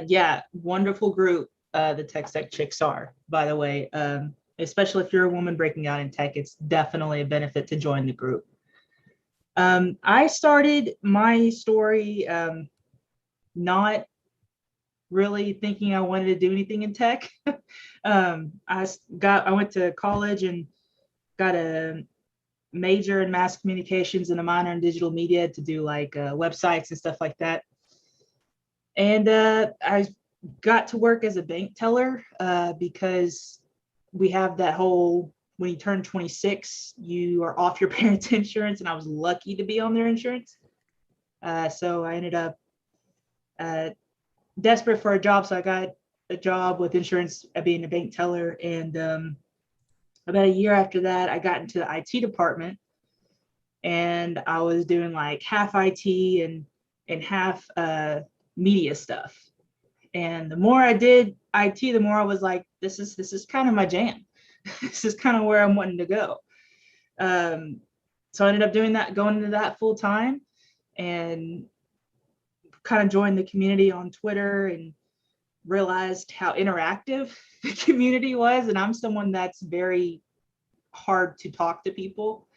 Yeah, wonderful group. The Tech Tech Chicks are, by the way. Especially if you're a woman breaking out in tech, it's definitely a benefit to join the group. I started my story not really thinking I wanted to do anything in tech. I went to college and got a major in mass communications and a minor in digital media to do like websites and stuff like that. And I got to work as a bank teller because we have that whole when you turn 26, you are off your parents' insurance, and I was lucky to be on their insurance. So I ended up desperate for a job, so I got a job with insurance being a bank teller. And about a year after that, I got into the IT department, and I was doing like half IT and half media stuff. And the more I did IT, the more I was like, this is kind of my jam. This is kind of where I'm wanting to go. So I ended up doing that, going into that full time, and kind of joined the community on Twitter and realized how interactive the community was. And I'm someone that's very hard to talk to people.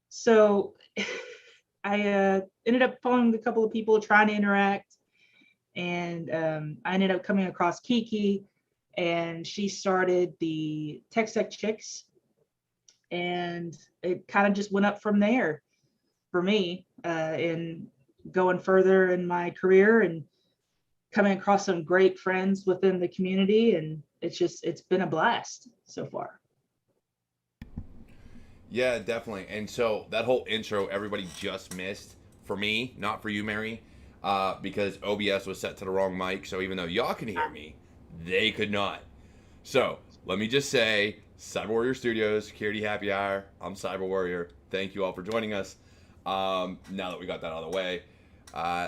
So I ended up following a couple of people trying to interact, and I ended up coming across Kiki, and she started the Tech Tech Chicks, and it kind of just went up from there for me in going further in my career and coming across some great friends within the community, and it's been a blast so far. Yeah, definitely. And so that whole intro everybody just missed for me, not for you, Mary, because OBS was set to the wrong mic. So even though y'all can hear me, they could not. So let me just say, Cyber Warrior Studios, Security Happy Hour. I'm Cyber Warrior. Thank you all for joining us. Now that we got that out of the way,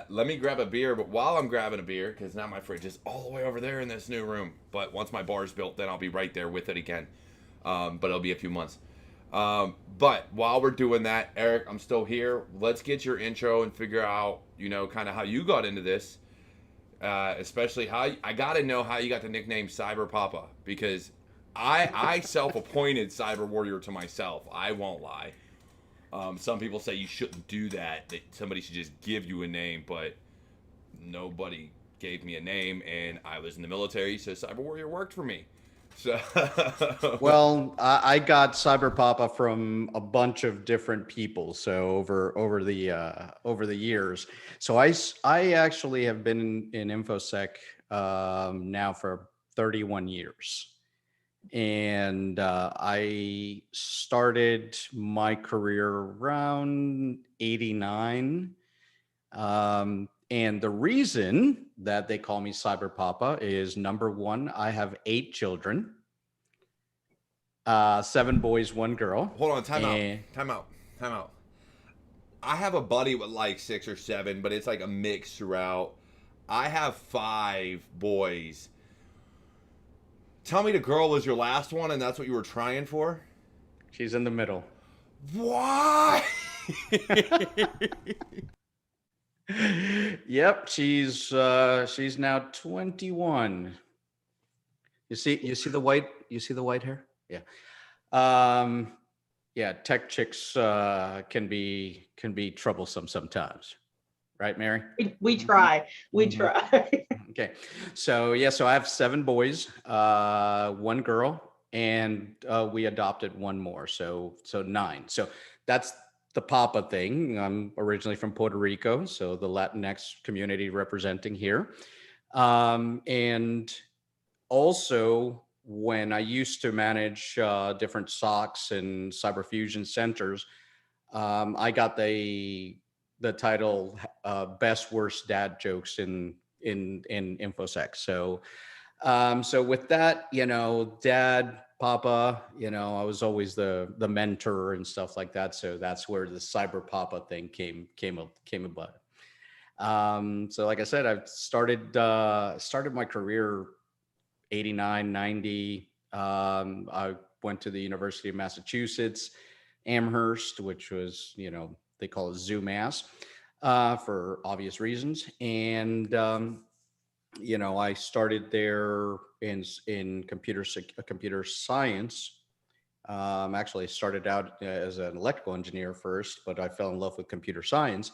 let me grab a beer. But while I'm grabbing a beer, because now my fridge is all the way over there in this new room. But once my bar's built, then I'll be right there with it again. But it'll be a few months. But while we're doing that, Eric, I'm still here. Let's get your intro and figure out, kind of how you got into this. Especially how I got to know how you got the nickname Cyber Papa, because I self-appointed Cyber Warrior to myself. I won't lie. Some people say you shouldn't do that somebody should just give you a name, but nobody gave me a name, and I was in the military, so Cyber Warrior worked for me. So well, I got Cyber Papa from a bunch of different people. So over the years, so I actually have been in InfoSec now for 31 years, and I started my career around 89. And the reason that they call me Cyber Papa is, number one, I have 8 children, 7 boys, 1 girl. Hold on, time out. I have a buddy with like 6 or 7, but it's like a mix throughout. I have 5 boys. Tell me the girl was your last one, and that's what you were trying for? She's in the middle. Why? Yep, she's now 21. You see the white hair? Yeah. Yeah, tech chicks can be troublesome sometimes. Right, Mary? We try. Okay. So I have 7 boys, 1 girl, and we adopted 1 more. So 9. So that's the Papa thing. I'm originally from Puerto Rico, so the Latinx community representing here. And also, when I used to manage different SOCs and cyber fusion centers, I got the title best worst dad jokes in InfoSec. So with that, dad, Papa, I was always the mentor and stuff like that. So that's where the Cyber Papa thing came about. So like I said, I've started my career 89, 90. I went to the University of Massachusetts, Amherst, which was, they call it ZooMass. for obvious reasons. And I started there in computer science. Actually, I started out as an electrical engineer first, but I fell in love with computer science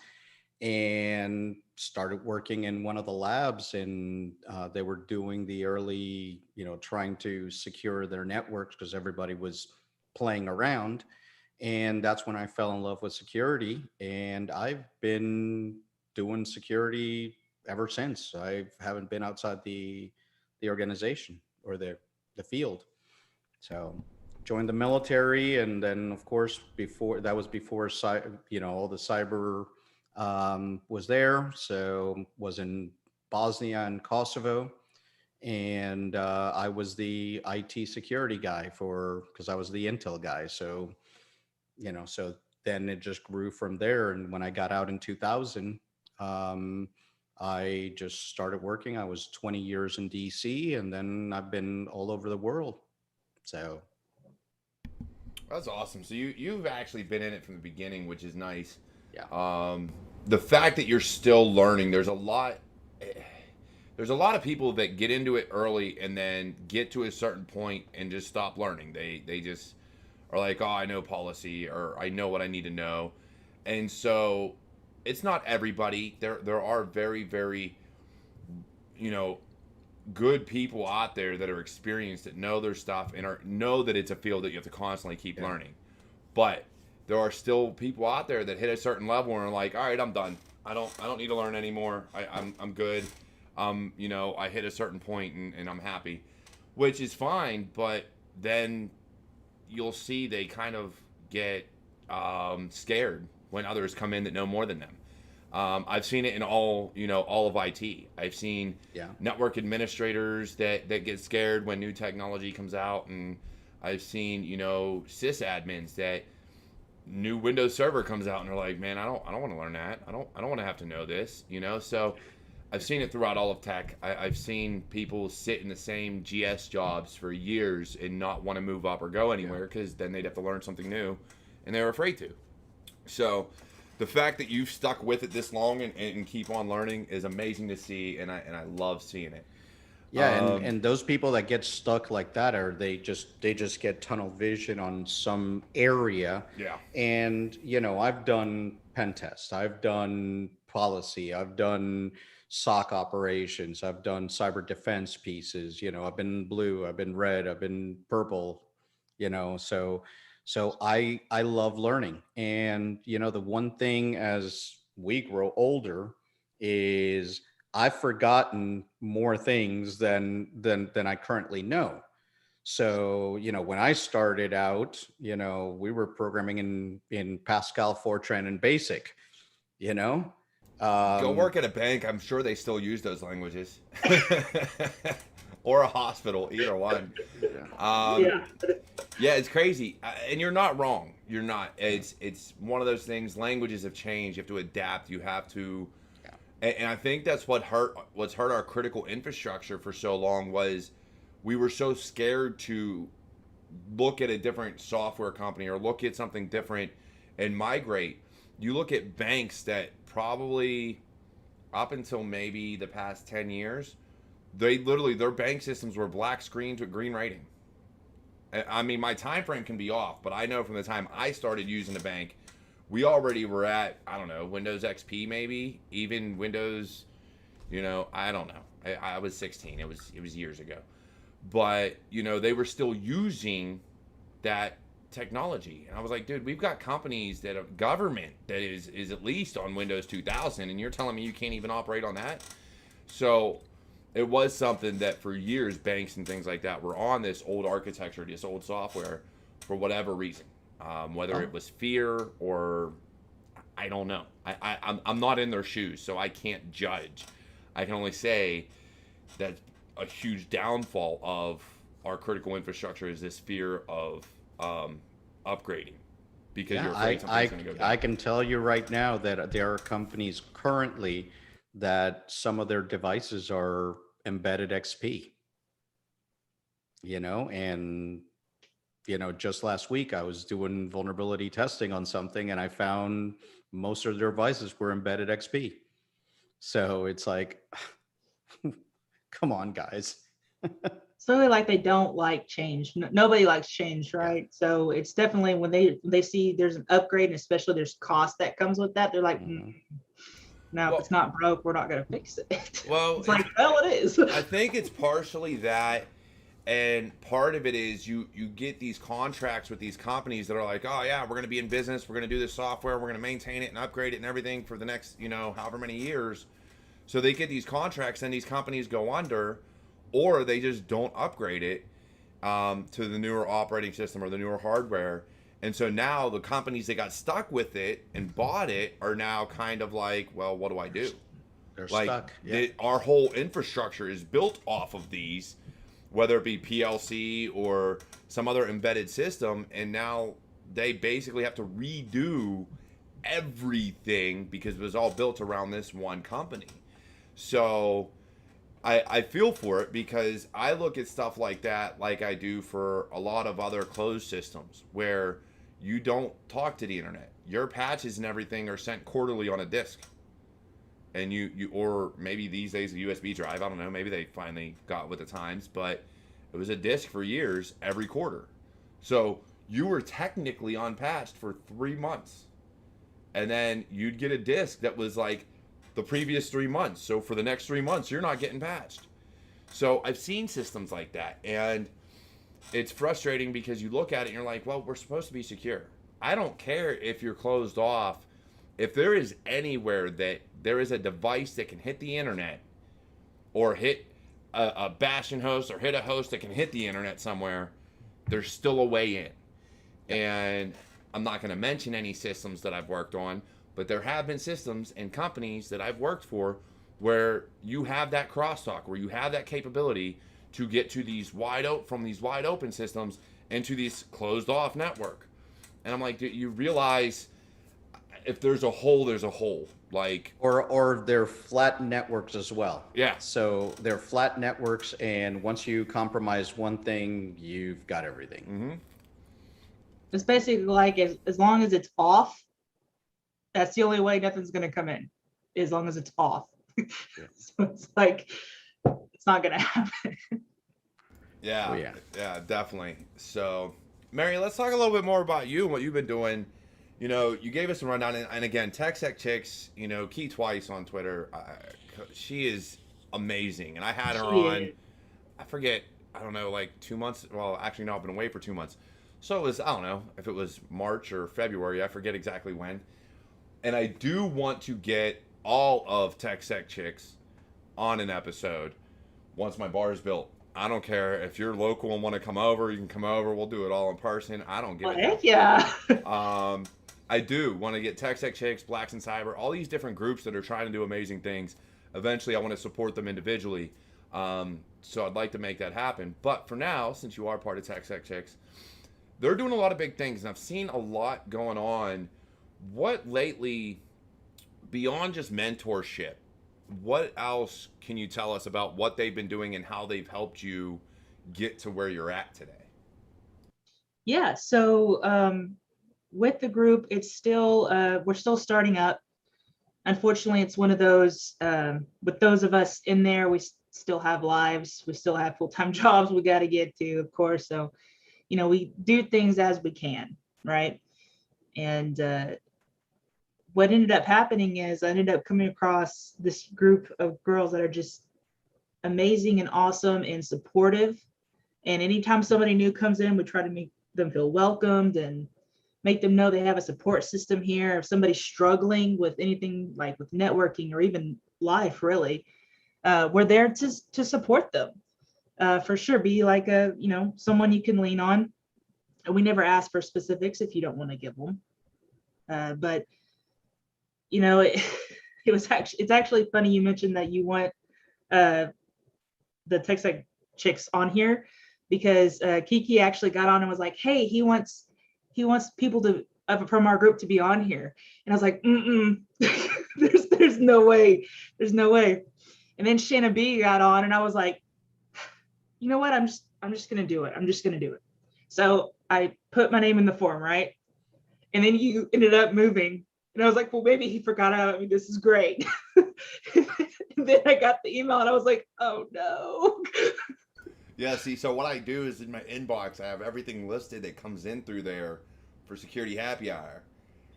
and started working in one of the labs. And they were doing the early, trying to secure their networks because everybody was playing around. And that's when I fell in love with security. And I've been doing security ever since. I haven't been outside the organization or the field. So joined the military, and then of course before that was before all the cyber was there. So was in Bosnia and Kosovo, and I was the IT security guy because I was the intel guy. So then it just grew from there. And when I got out in 2000, um, I just started working. I was 20 years in DC, and then I've been all over the world. So That's awesome. So you've actually been in it from the beginning, which is nice. yeah, The fact that you're still learning, there's a lot of people that get into it early and then get to a certain point and just stop learning. They just are like, oh, I know policy, or I know what I need to know. And so it's not everybody. There are very, very, you know, good people out there that are experienced, that know their stuff and know that it's a field that you have to constantly keep learning. But there are still people out there that hit a certain level and are like, all right, I'm done. I don't need to learn anymore. I'm good. I hit a certain point and I'm happy, which is fine. But then you'll see they kind of get scared when others come in that know more than them. I've seen it in all of IT. I've seen network administrators that get scared when new technology comes out, and I've seen sysadmins that new Windows Server comes out and they're like, man, I don't want to learn that. I don't want to have to know this. So I've seen it throughout all of tech. I've seen people sit in the same GS jobs for years and not want to move up or go anywhere because then they'd have to learn something new, and they're afraid to. So the fact that you've stuck with it this long and keep on learning is amazing to see, and I love seeing it. Yeah, and those people that get stuck like that they just get tunnel vision on some area. Yeah. And I've done pen tests, I've done policy, I've done SOC operations, I've done cyber defense pieces. I've been blue, I've been red, I've been purple. So I love learning. And the one thing as we grow older is I've forgotten more things than I currently know. So, when I started out, we were programming in Pascal, Fortran, and BASIC, you know. Go work at a bank. I'm sure they still use those languages. Or a hospital, either one. Yeah, it's crazy. And you're not wrong. You're not. It's one of those things. Languages have changed. You have to adapt. You have to. And I think that's what's hurt our critical infrastructure for so long was we were so scared to look at a different software company or look at something different and migrate. You look at banks that probably up until maybe the past 10 years, their bank systems were black screens with green writing. I mean, my time frame can be off, but I know from the time I started using the bank, we already were at, I don't know, Windows XP maybe, even Windows, I don't know. I was 16. It was years ago. But, they were still using that technology. And I was like, dude, we've got companies that have government that is at least on Windows 2000, and you're telling me you can't even operate on that? So it was something that for years banks and things like that were on this old architecture, this old software for whatever reason. Whether it was fear or I don't know. I'm not in their shoes, so I can't judge. I can only say that a huge downfall of our critical infrastructure is this fear of upgrading because you're afraid something's going to go down. I can tell you right now that there are companies currently that some of their devices are embedded XP. And just last week I was doing vulnerability testing on something and I found most of their devices were embedded XP. So it's like, come on, guys. It's really like they don't like change. Nobody likes change, right? So it's definitely when they see there's an upgrade, and especially there's cost that comes with that, they're like, no, if it's not broke, we're not going to fix it. Well, it's like, well, it is. I think it's partially that, and part of it is you get these contracts with these companies that are like, oh yeah, we're going to be in business, we're going to do this software, we're going to maintain it and upgrade it and everything for the next, however many years. So they get these contracts, and these companies go under, or they just don't upgrade it to the newer operating system or the newer hardware. And so now the companies that got stuck with it and bought it are now kind of like, well, what do I do? They're like, stuck. Yeah. Our whole infrastructure is built off of these, whether it be PLC or some other embedded system. And now they basically have to redo everything because it was all built around this one company. So I feel for it, because I look at stuff like that like I do for a lot of other closed systems where you don't talk to the internet. Your patches and everything are sent quarterly on a disk. And you or maybe these days a USB drive, I don't know, maybe they finally got with the times, but it was a disk for years every quarter. So you were technically unpatched for 3 months. And then you'd get a disk that was like the previous 3 months. So for the next 3 months, you're not getting patched. So I've seen systems like that, and it's frustrating because you look at it and you're like, well, we're supposed to be secure. I don't care if you're closed off. If there is anywhere that there is a device that can hit the internet, or hit a bastion host, or hit a host that can hit the internet somewhere, there's still a way in. And I'm not going to mention any systems that I've worked on, but there have been systems and companies that I've worked for where you have that crosstalk, where you have that capability to get to these wide open systems into these closed off network. And I'm like, you realize if there's a hole, there's a hole. Like, or they're flat networks as well. Yeah. So they're flat networks, and once you compromise one thing, you've got everything. Mm-hmm. It's basically like as long as it's off, that's the only way nothing's going to come in, as long as it's off. So it's like, it's not going to happen. Yeah, Oh, yeah. Yeah, definitely. So, Mary, let's talk a little bit more about you and what you've been doing. You gave us a rundown, and again, TechSec Chicks, key twice on Twitter. She is amazing, and I had her on, I forget, I don't know, like 2 months. Well, actually, no, I've been away for 2 months. So it was, I don't know if it was March or February. I forget exactly when. And I do want to get all of TechSec Chicks on an episode once my bar is built. I don't care if you're local and want to come over, you can come over. We'll do it all in person. I don't give a Heck yeah. I do want to get TechSec Chicks, Blacks in Cyber, all these different groups that are trying to do amazing things. Eventually, I want to support them individually. So I'd like to make that happen. But for now, since you are part of TechSec Chicks, they're doing a lot of big things, and I've seen a lot going on. What lately, beyond just mentorship, what else can you tell us about what they've been doing and how they've helped you get to where you're at today? Yeah, so with the group, it's still, we're still starting up. Unfortunately, it's one of those, with those of us in there, we still have lives, we still have full-time jobs we got to get to, of course. So, we do things as we can, right? And what ended up happening is I ended up coming across this group of girls that are just amazing and awesome and supportive. And anytime somebody new comes in, we try to make them feel welcomed and make them know they have a support system here. If somebody's struggling with anything like with networking or even life, really, we're there to support them. For sure, be like someone you can lean on. And we never ask for specifics if you don't want to give them. But it's actually funny you mentioned that you want the TechSec Chicks on here, because Kiki actually got on and was like, hey, he wants people from our group to be on here. And I was like, there's no way. There's no way. And then Shanna B got on and I was like, you know what? I'm just going to do it. I'm just going to do it. So I put my name in the form, right? And then you ended up moving And I was like, well, maybe he forgot about me. This is great. And then I got the email and I was like, oh no. Yeah, see, so what I do is in my inbox, I have everything listed that comes in through there for security happy hour.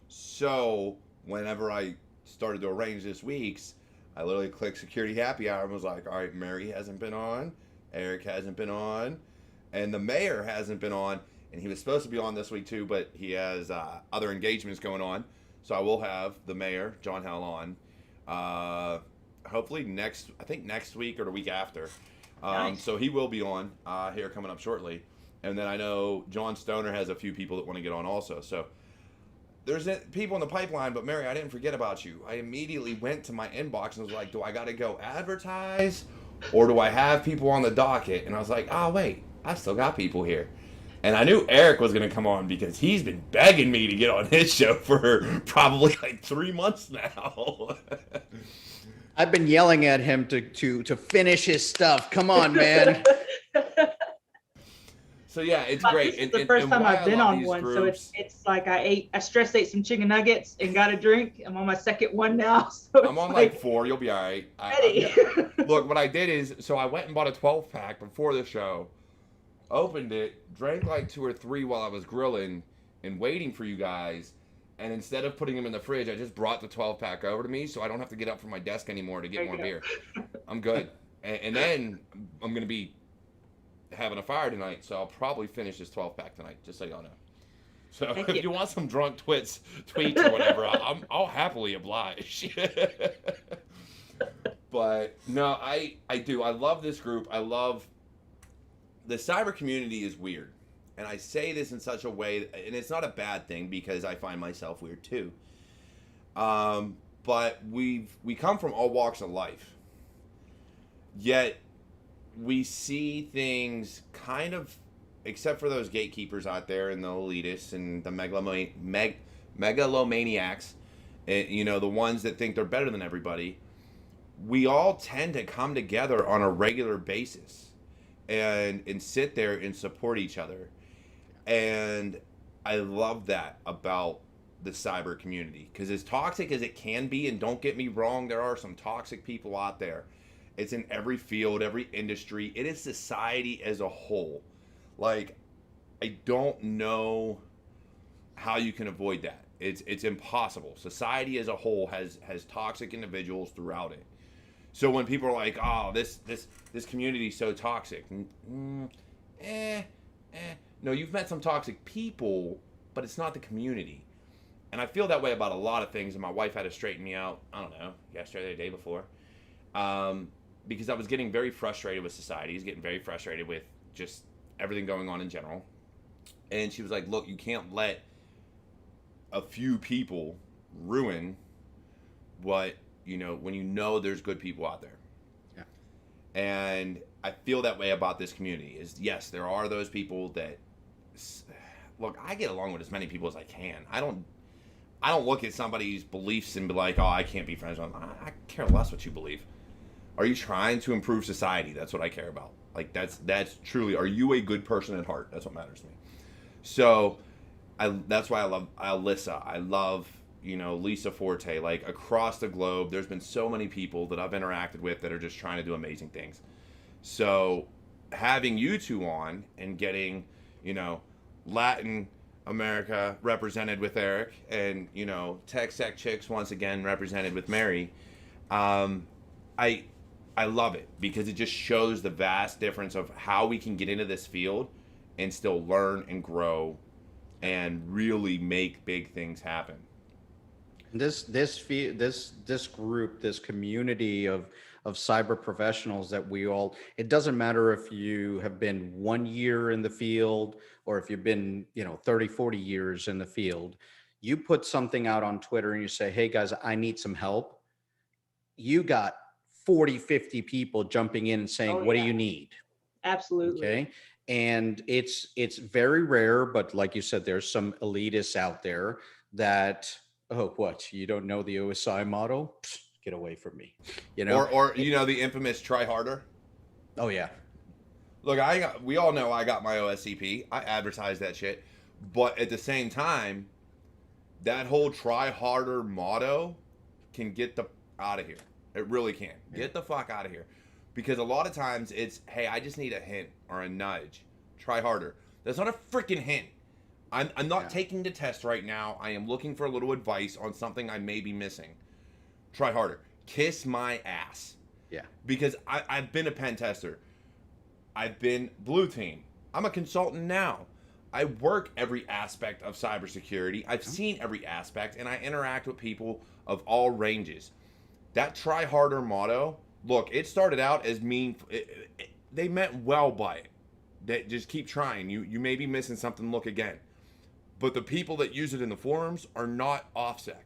So whenever I started to arrange this week's, I literally clicked security happy hour and was like, all right, Mary hasn't been on, Eric hasn't been on, and the mayor hasn't been on. And he was supposed to be on this week too, but he has other engagements going on. So I will have the mayor, John Hell, on. Hopefully next week or the week after. Nice. So he will be on here coming up shortly. And then I know John Stoner has a few people that want to get on also. So there's people in the pipeline, but Mary, I didn't forget about you. I immediately went to my inbox and was like, do I got to go advertise or do I have people on the docket? And I was like, oh, wait, I still got people here. And I knew Eric was going to come on because he's been begging me to get on his show for probably like 3 months now. I've been yelling at him to finish his stuff. Come on, man. So yeah, it's But great. this is the first time I've been on one, so groups, it's like I stress ate some chicken nuggets and got a drink. I'm on my second one now, so I'm on like 4. You'll be all right. ready. Look, what I did is, so I went and bought a 12-pack before the show, opened it, drank like 2 or 3 while I was grilling and waiting for you guys. And instead of putting them in the fridge, I just brought the 12-pack over to me so I don't have to get up from my desk anymore to get more beer. I'm good. And then I'm going to be having a fire tonight, so I'll probably finish this 12-pack tonight, just so y'all know. So if you want some drunk tweets or whatever, I'll happily oblige. But no, I do. I love this group. I love the cyber community is weird. And I say this in such a way, and it's not a bad thing because I find myself weird too. But we come from all walks of life. Yet we see things kind of, except for those gatekeepers out there and the elitists and the megalomaniacs, and, you know, the ones that think they're better than everybody. We all tend to come together on a regular basis and sit there and support each other. And I love that about the cyber community, because as toxic as it can be, and don't get me wrong, there are some toxic people out there. It's in every field, every industry. It is society as a whole. Like, I don't know how you can avoid that. It's impossible. Society as a whole has toxic individuals throughout it. So when people are like, "Oh, this community is so toxic," no, you've met some toxic people, but it's not the community. And I feel that way about a lot of things. And my wife had to straighten me out. I don't know, yesterday or the day before. Because I was getting very frustrated with society. I was getting very frustrated with just everything going on in general. And she was like, look, you can't let a few people ruin what, when you know there's good people out there. Yeah. And I feel that way about this community is, yes, there are those people that, look, I get along with as many people as I can. I don't look at somebody's beliefs and be like, oh, I can't be friends with them. I care less what you believe. Are you trying to improve society? That's what I care about. Like, that's truly, are you a good person at heart? That's what matters to me. So that's why I love Alyssa. I love, Lisa Forte. Like, across the globe, there's been so many people that I've interacted with that are just trying to do amazing things. So having you two on and getting, Latin America represented with Eric and, Tech Sec Chicks once again represented with Mary, I love it because it just shows the vast difference of how we can get into this field and still learn and grow and really make big things happen. This group, this community of cyber professionals that we all, it doesn't matter if you have been 1 year in the field or if you've been, 30, 40 years in the field. You put something out on Twitter and you say, hey guys, I need some help. You got 40, 50 people jumping in and saying, what do you need? Absolutely. Okay. And it's very rare, but like you said, there's some elitists out there that, oh, what? You don't know the OSI model? Psst, get away from me. Or the infamous try harder. Oh yeah. Look, we all know I got my OSCP. I advertise that shit. But at the same time, that whole try harder motto can get the out of here. It really can. Get the fuck out of here. Because a lot of times it's, hey, I just need a hint or a nudge. Try harder. That's not a freaking hint. I'm not taking the test right now. I am looking for a little advice on something I may be missing. Try harder. Kiss my ass. Yeah. Because I've been a pen tester. I've been blue team. I'm a consultant now. I work every aspect of cybersecurity. I've seen every aspect, and I interact with people of all ranges. That try harder motto, look, it started out as they meant well by it. That just keep trying. You may be missing something, look again. But the people that use it in the forums are not OffSec.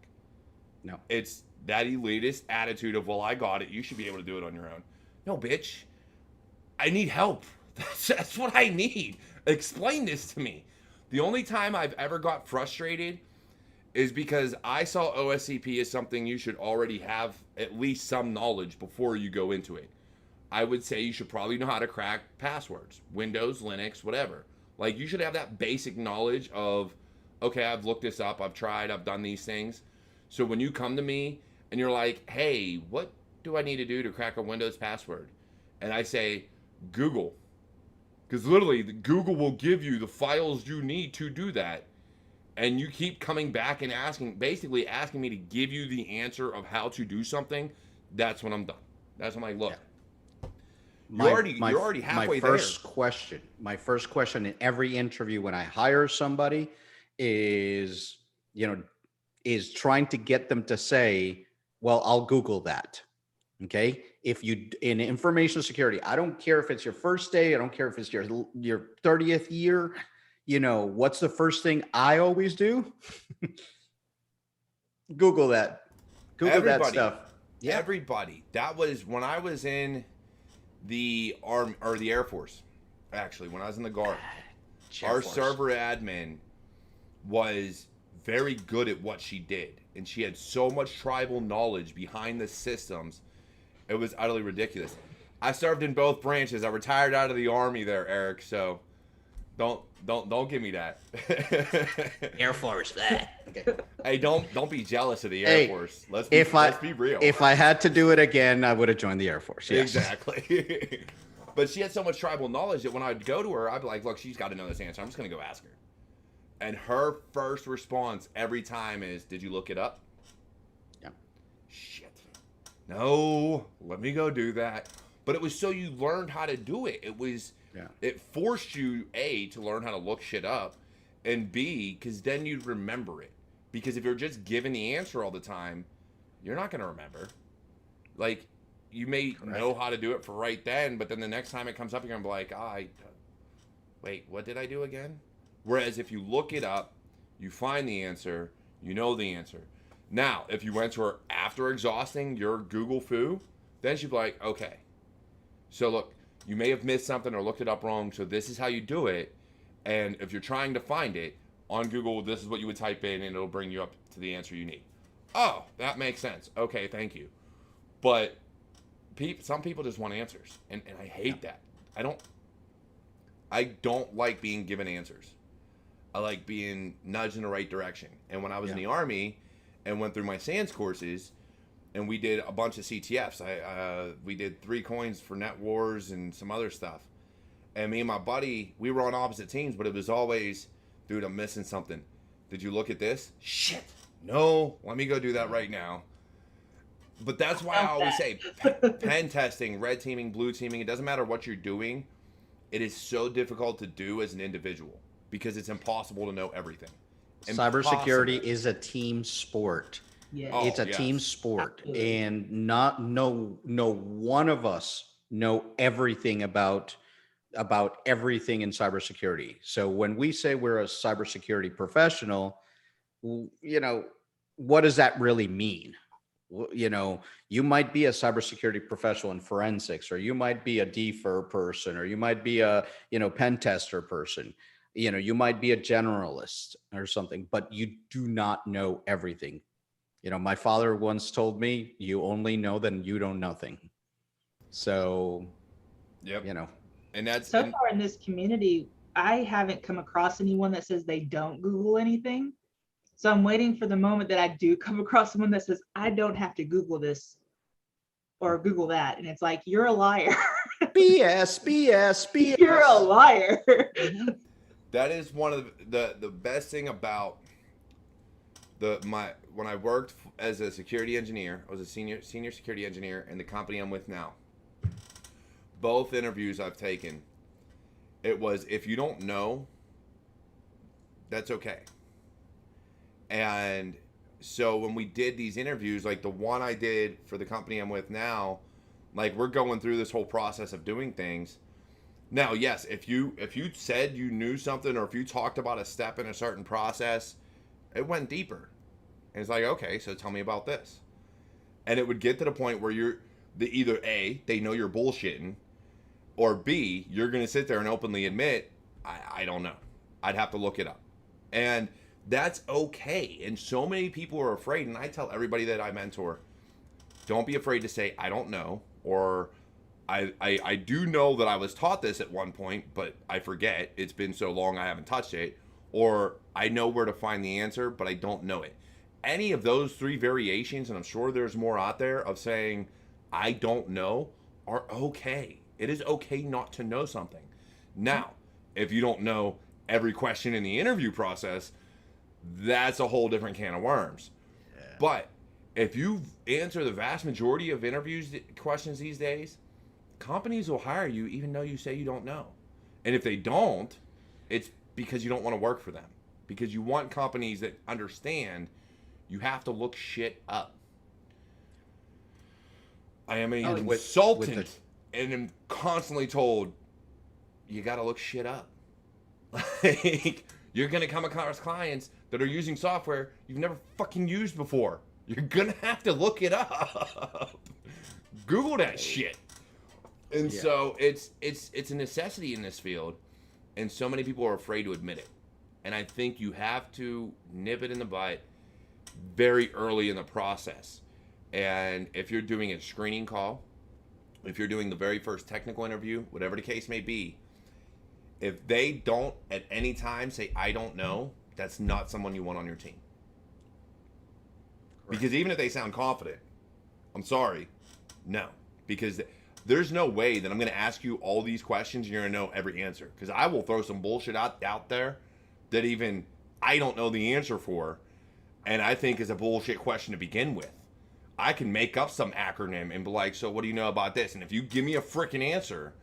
No. It's that elitist attitude of, well, I got it. You should be able to do it on your own. No, bitch. I need help. That's what I need. Explain this to me. The only time I've ever got frustrated is because I saw OSCP as something you should already have at least some knowledge before you go into it. I would say you should probably know how to crack passwords, Windows, Linux, whatever. Like, you should have that basic knowledge of, okay, I've looked this up, I've tried, I've done these things. So when you come to me and you're like, hey, what do I need to do to crack a Windows password? And I say, Google. Because literally, Google will give you the files you need to do that. And you keep coming back and basically asking me to give you the answer of how to do something. That's when I'm done. That's when I'm like, look, you're already halfway there. My first question in every interview when I hire somebody is trying to get them to say, well, I'll Google that. Okay. If you, in information security, I don't care if it's your first day, I don't care if it's your 30th year, what's the first thing I always do? Google that. That stuff. Yeah. Everybody. That was when I was in the Army or the Air Force. Actually, when I was in the Guard, our server admin was very good at what she did, and she had so much tribal knowledge behind the systems. It was utterly ridiculous. I served in both branches. I retired out of the Army there, Eric. So don't give me that. Air Force, that. Okay. Hey, don't be jealous of the Air Force. Let's be real. If I had to do it again, I would have joined the Air Force. Yes. Exactly. But she had so much tribal knowledge that when I'd go to her, I'd be like, look, she's got to know this answer. I'm just going to go ask her. And her first response every time is, did you look it up? Yeah. Shit. No, let me go do that. But it was so you learned how to do it. It forced you, A, to learn how to look shit up, and B, because then you'd remember it. Because if you're just given the answer all the time, you're not going to remember. Like, you may know how to do it for right then, but then the next time it comes up, you're going to be like, wait, what did I do again? Whereas if you look it up, you find the answer, you know the answer. Now, if you went to her after exhausting your Google foo, then she'd be like, okay. So look, you may have missed something or looked it up wrong, so this is how you do it. And if you're trying to find it on Google, this is what you would type in, and it'll bring you up to the answer you need. Oh, that makes sense. Okay, thank you. But some people just want answers, and I hate that. I don't like being given answers. I like being nudged in the right direction. And when I was in the Army and went through my SANS courses, and we did a bunch of CTFs. We did 3 coins for Net Wars and some other stuff. And me and my buddy, we were on opposite teams, but it was always, dude, I'm missing something. Did you look at this? Shit. No, let me go do that right now. But that's why I always say pen testing, red teaming, blue teaming, it doesn't matter what you're doing. It is so difficult to do as an individual because it's impossible to know everything. Cybersecurity is a team sport. Yeah. It's a team sport. Absolutely. And no one of us know everything about everything in cybersecurity. So when we say we're a cybersecurity professional, what does that really mean? You might be a cybersecurity professional in forensics, or you might be a DFIR person, or you might be a, pen tester person. You might be a generalist or something, but you do not know everything. My father once told me, you only know that you know nothing. So, and that's so far in this community, I haven't come across anyone that says they don't Google anything. So I'm waiting for the moment that I do come across someone that says, I don't have to Google this or Google that. And it's like, you're a liar. BS. You're a liar. That is one of the best thing about when I worked as a security engineer. I was a senior security engineer in the company I'm with now. Both interviews I've taken, it was, if you don't know, that's okay. And so when we did these interviews, like the one I did for the company I'm with now, like we're going through this whole process of doing things. Now, yes, if you said you knew something, or if you talked about a step in a certain process, it went deeper. And it's like, okay, so tell me about this. And it would get to the point where either A, they know you're bullshitting, or B, you're going to sit there and openly admit, I don't know. I'd have to look it up. And that's okay. And so many people are afraid. And I tell everybody that I mentor, don't be afraid to say, I don't know, or I do know that I was taught this at one point, but I forget. It's been so long I haven't touched it. Or I know where to find the answer, but I don't know it. Any of those three variations, and I'm sure there's more out there, of saying I don't know, are okay. It is okay not to know something. Now, if you don't know every question in the interview process, that's a whole different can of worms. Yeah. But if you answer the vast majority of questions these days, companies will hire you even though you say you don't know. And if they don't, it's because you don't want to work for them. Because you want companies that understand you have to look shit up. I am a consultant and am constantly told, you got to look shit up. Like, you're going to come across clients that are using software you've never fucking used before. You're going to have to look it up. Google that shit. And so it's a necessity in this field, and so many people are afraid to admit it. And I think you have to nip it in the butt very early in the process. And if you're doing a screening call, if you're doing the very first technical interview, whatever the case may be, if they don't at any time say, I don't know, that's not someone you want on your team. Correct. Because even if they sound confident, I'm sorry, no. Because there's no way that I'm going to ask you all these questions and you're going to know every answer. Because I will throw some bullshit out there that even I don't know the answer for, and I think is a bullshit question to begin with. I can make up some acronym and be like, so what do you know about this? And if you give me a freaking answer,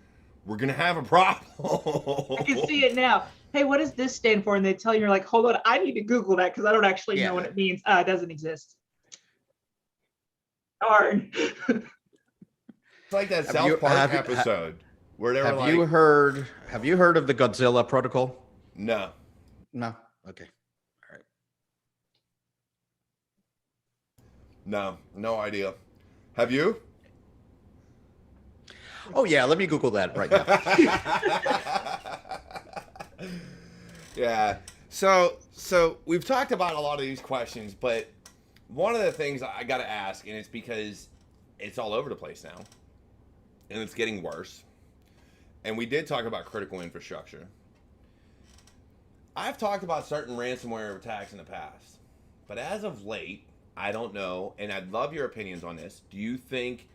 we're going to have a problem. I can see it now. Hey, what does this stand for? And they tell you, you're like, hold on, I need to Google that because I don't actually know what it means. It doesn't exist. Darn. It's like that South Park episode where they were like, have you heard of the Godzilla protocol? No. No? Okay. All right. No idea. Have you? Oh yeah, let me Google that right now. Yeah. So we've talked about a lot of these questions, but one of the things I got to ask, and it's because it's all over the place now, and it's getting worse. And we did talk about critical infrastructure. I've talked about certain ransomware attacks in the past, but as of late, I don't know, and I'd love your opinions on this. Do you think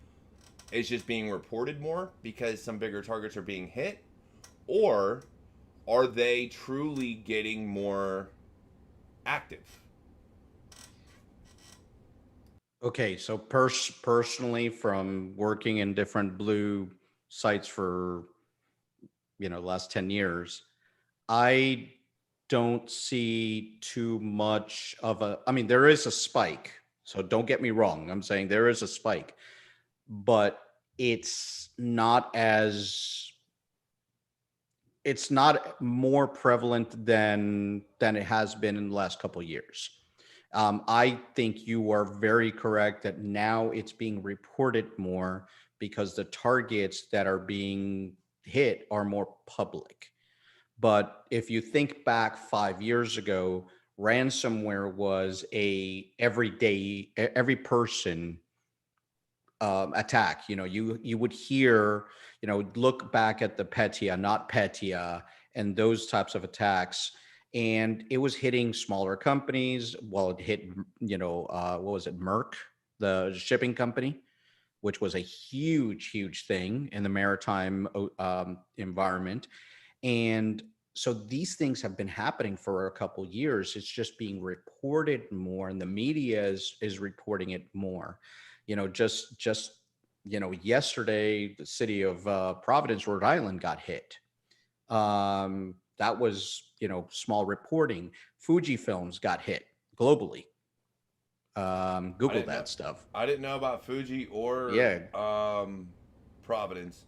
it's just being reported more because some bigger targets are being hit, or are they truly getting more active? Okay, so personally, from working in different blue sites for last 10 years, I don't see too much of there is a spike. So don't get me wrong. I'm saying there is a spike, but it's not more prevalent than it has been in the last couple of years. I think you are very correct that now it's being reported more because the targets that are being hit are more public. But if you think back 5 years ago, ransomware was every person attack. You would hear, look back at the Petya, not Petya, and those types of attacks. and it was hitting smaller companies. Well, it hit, what was it, Merck, the shipping company, which was a huge thing in the maritime environment. And so these things have been happening for a couple years. It's just being reported more, and the media is reporting it more. Yesterday, the city of Providence, Rhode Island, got hit. That was, small reporting. Fujifilms got hit globally. Google that stuff. I didn't know about Fuji or Yeah. Providence.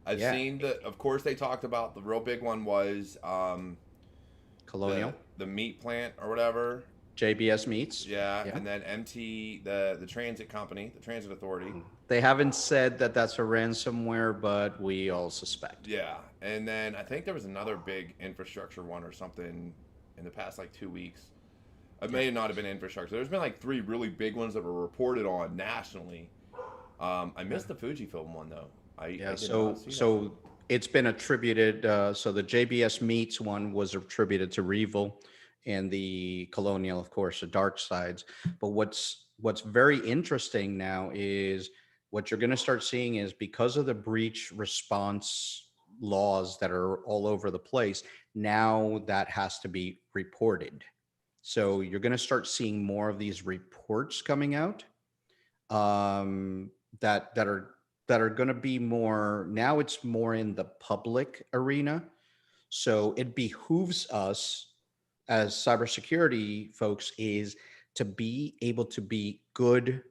I've Yeah. seen of course, they talked about the real big one was Colonial, the meat plant or whatever. JBS Meats. Yeah, Yeah. and then MT, the transit company, the transit authority. They haven't said that that's a ransomware, but we all suspect. Yeah, and then I think there was another big infrastructure one or something in the past like 2 weeks. It may not have been infrastructure. There's been like 3 really big ones that were reported on nationally. I missed the Fujifilm one though. So it's been attributed. So the JBS Meats one was attributed to Revil, and the Colonial, of course, the dark sides. But what's very interesting now is what you're going to start seeing is, because of the breach response laws that are all over the place, now that has to be reported. So you're going to start seeing more of these reports coming out that are going to be more, now it's more in the public arena. So it behooves us as cybersecurity folks is to be able to be good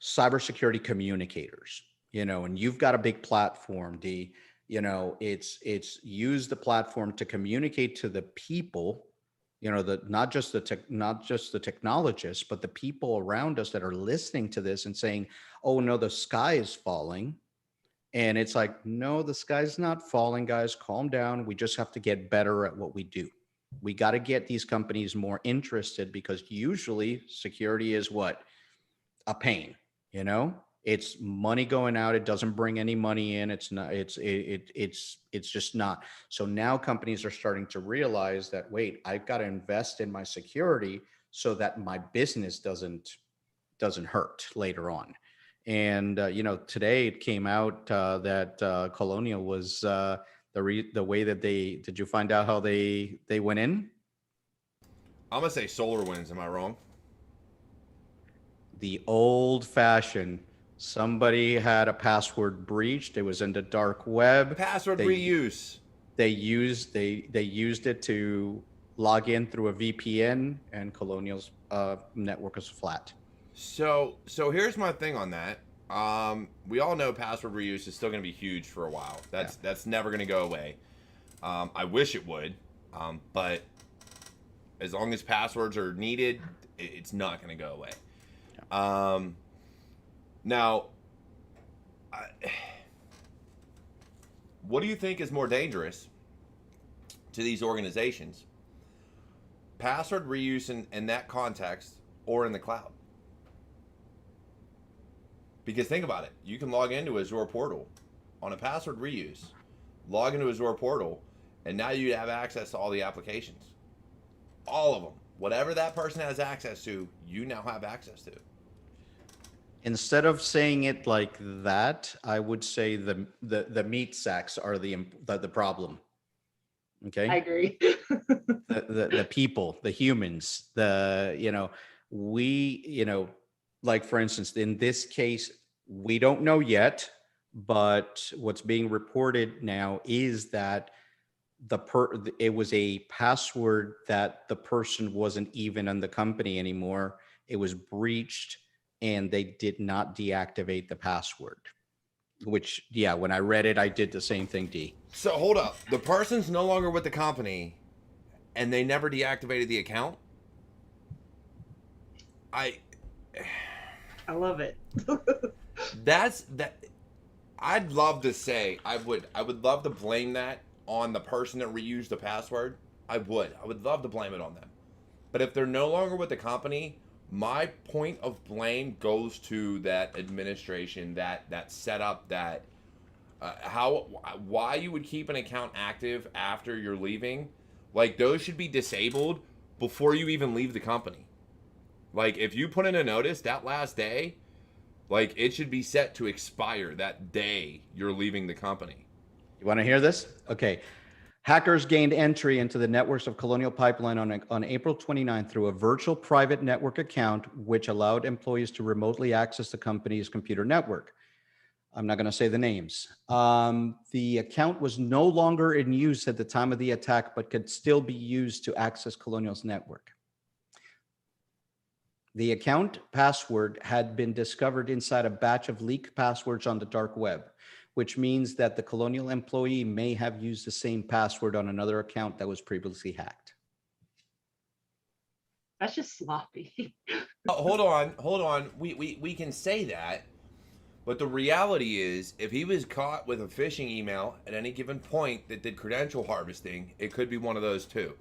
cybersecurity communicators, and you've got a big platform, D. It's use the platform to communicate to the people, not just the technologists, but the people around us that are listening to this and saying, oh no, the sky is falling. And it's like, no, the sky's not falling, guys, calm down. We just have to get better at what we do. We got to get these companies more interested, because usually security is what? A pain, it's money going out. It doesn't bring any money in. It's not, it's just not. So now companies are starting to realize that, wait, I've got to invest in my security so that my business doesn't hurt later on. And, today it came out that Colonial was the way that did you find out how they went in? I'm going to say SolarWinds. Am I wrong? The old fashioned, somebody had a password breached. It was in the dark web. Password reuse. They used it to log in through a VPN, and Colonial's network was flat. So here's my thing on that. We all know password reuse is still going to be huge for a while. That's never going to go away. I wish it would, but as long as passwords are needed, it's not going to go away. Now, what do you think is more dangerous to these organizations? Password reuse in that context, or in the cloud? Because think about it. You can log into Azure portal on a password reuse, log into Azure portal, and now you have access to all the applications. All of them. Whatever that person has access to, you now have access to. Instead of saying it like that, I would say the meat sacks are the problem. Okay. I agree. the people, the humans, like for instance, in this case, we don't know yet, but what's being reported now is that it was a password that the person wasn't even in the company anymore. It was breached, and they did not deactivate the password. Which, yeah, when I read it, I did the same thing, D. So hold up. The person's no longer with the company, and they never deactivated the account? I love it. I'd love to say, I would love to blame that on the person that reused the password. I would love to blame it on them. But if they're no longer with the company, my point of blame goes to that administration, that setup, that why you would keep an account active after you're leaving, Like, those should be disabled before you even leave the company. Like, if you put in a notice that last day, like, it should be set to expire that day you're leaving the company. You want to hear this? Okay. Hackers gained entry into the networks of Colonial Pipeline on April 29th through a virtual private network account, which allowed employees to remotely access the company's computer network. I'm not going to say the names. The account was no longer in use at the time of the attack, but could still be used to access Colonial's network. The account password had been discovered inside a batch of leaked passwords on the dark web, which means that the Colonial employee may have used the same password on another account that was previously hacked. That's just sloppy. Hold on. We can say that, but the reality is, if he was caught with a phishing email at any given point that did credential harvesting, it could be one of those too.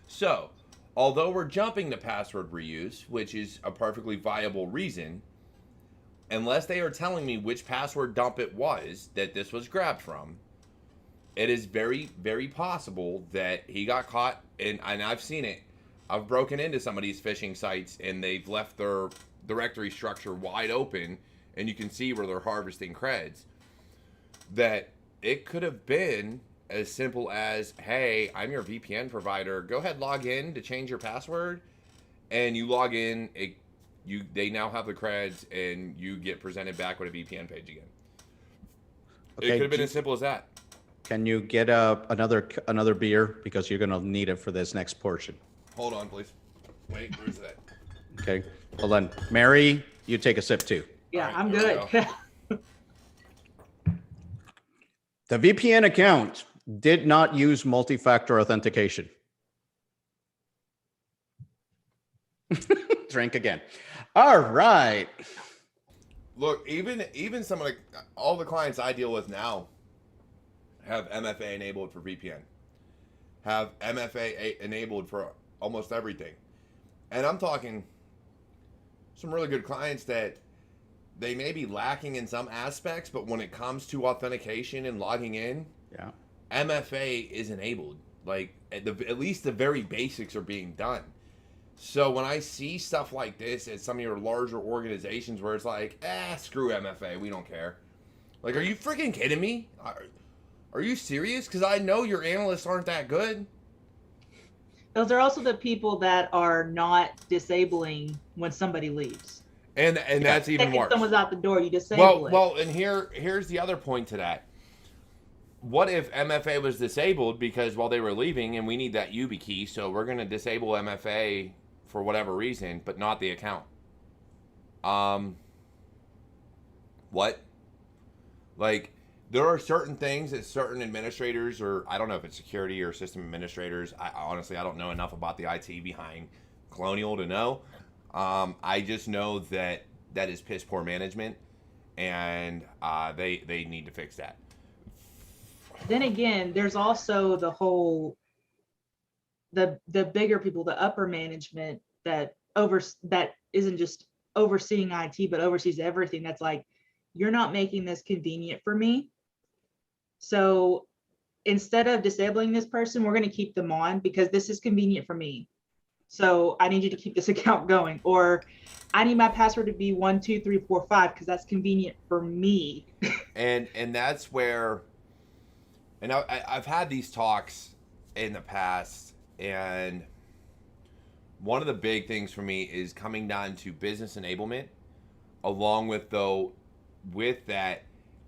So, although we're jumping to password reuse, which is a perfectly viable reason, unless they are telling me which password dump it was that this was grabbed from, it is very, very possible that he got caught, and I've seen it. I've broken into some of these phishing sites, and they've left their directory structure wide open, and you can see where they're harvesting creds. That it could have been as simple as, hey, I'm your VPN provider. Go ahead, log in to change your password, and you log in. They now have the creds, and you get presented back with a VPN page again. Okay, it could have been as simple as that. Can you get another beer, because you're going to need it for this next portion? Hold on, please. Wait, where's that? Okay, hold on. Mary, you take a sip too. Yeah, Right, I'm there good. The VPN account did not use multi-factor authentication. Drink again. All right. Look, even some of all the clients I deal with now have MFA enabled for VPN, have MFA enabled for almost everything, and I'm talking some really good clients that they may be lacking in some aspects, but when it comes to authentication and logging in, Yeah. MFA is enabled. Like at least the very basics are being done. So when I see stuff like this at some of your larger organizations where it's like, screw MFA, we don't care. Like, are you freaking kidding me? Are you serious? Because I know your analysts aren't that good. Those are also the people that are not disabling when somebody leaves. And that's even Second worse. someone's out the door, you disable it. Well, and here's the other point to that. What if MFA was disabled because while they were leaving, and we need that UB key, so we're going to disable MFA for whatever reason, but not the account? What? Like, there are certain things that certain administrators, or I don't know if it's security or system administrators. I don't know enough about the IT behind Colonial to know. I just know that is piss poor management, and they need to fix that. Then again, there's also the whole the bigger people, the upper management that isn't just overseeing IT but oversees everything. That's like, you're not making this convenient for me. So instead of disabling this person, we're going to keep them on because this is convenient for me. So I need you to keep this account going, or I need my password to be 12345 because that's convenient for me. And that's where, and I've had these talks in the past, and one of the big things for me is coming down to business enablement, along with that,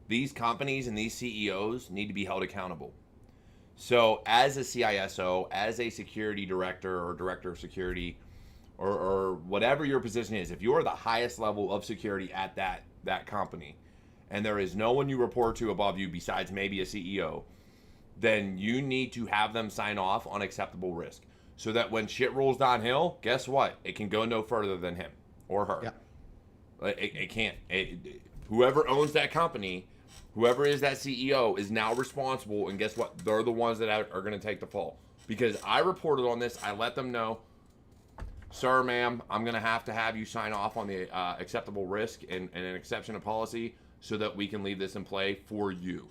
these companies and these CEOs need to be held accountable. So as a CISO, as a security director or director of security, or whatever your position is, if you are the highest level of security at that company, and there is no one you report to above you besides maybe a CEO, then you need to have them sign off on acceptable risk, so that when shit rolls downhill, guess what? It can go no further than him or her. Yeah. It can't. Whoever owns that company, whoever is that CEO, is now responsible, and guess what? They're the ones that are going to take the fall. Because I reported on this, I let them know, sir, ma'am, I'm going to have you sign off on the acceptable risk and an exception of policy so that we can leave this in play for you.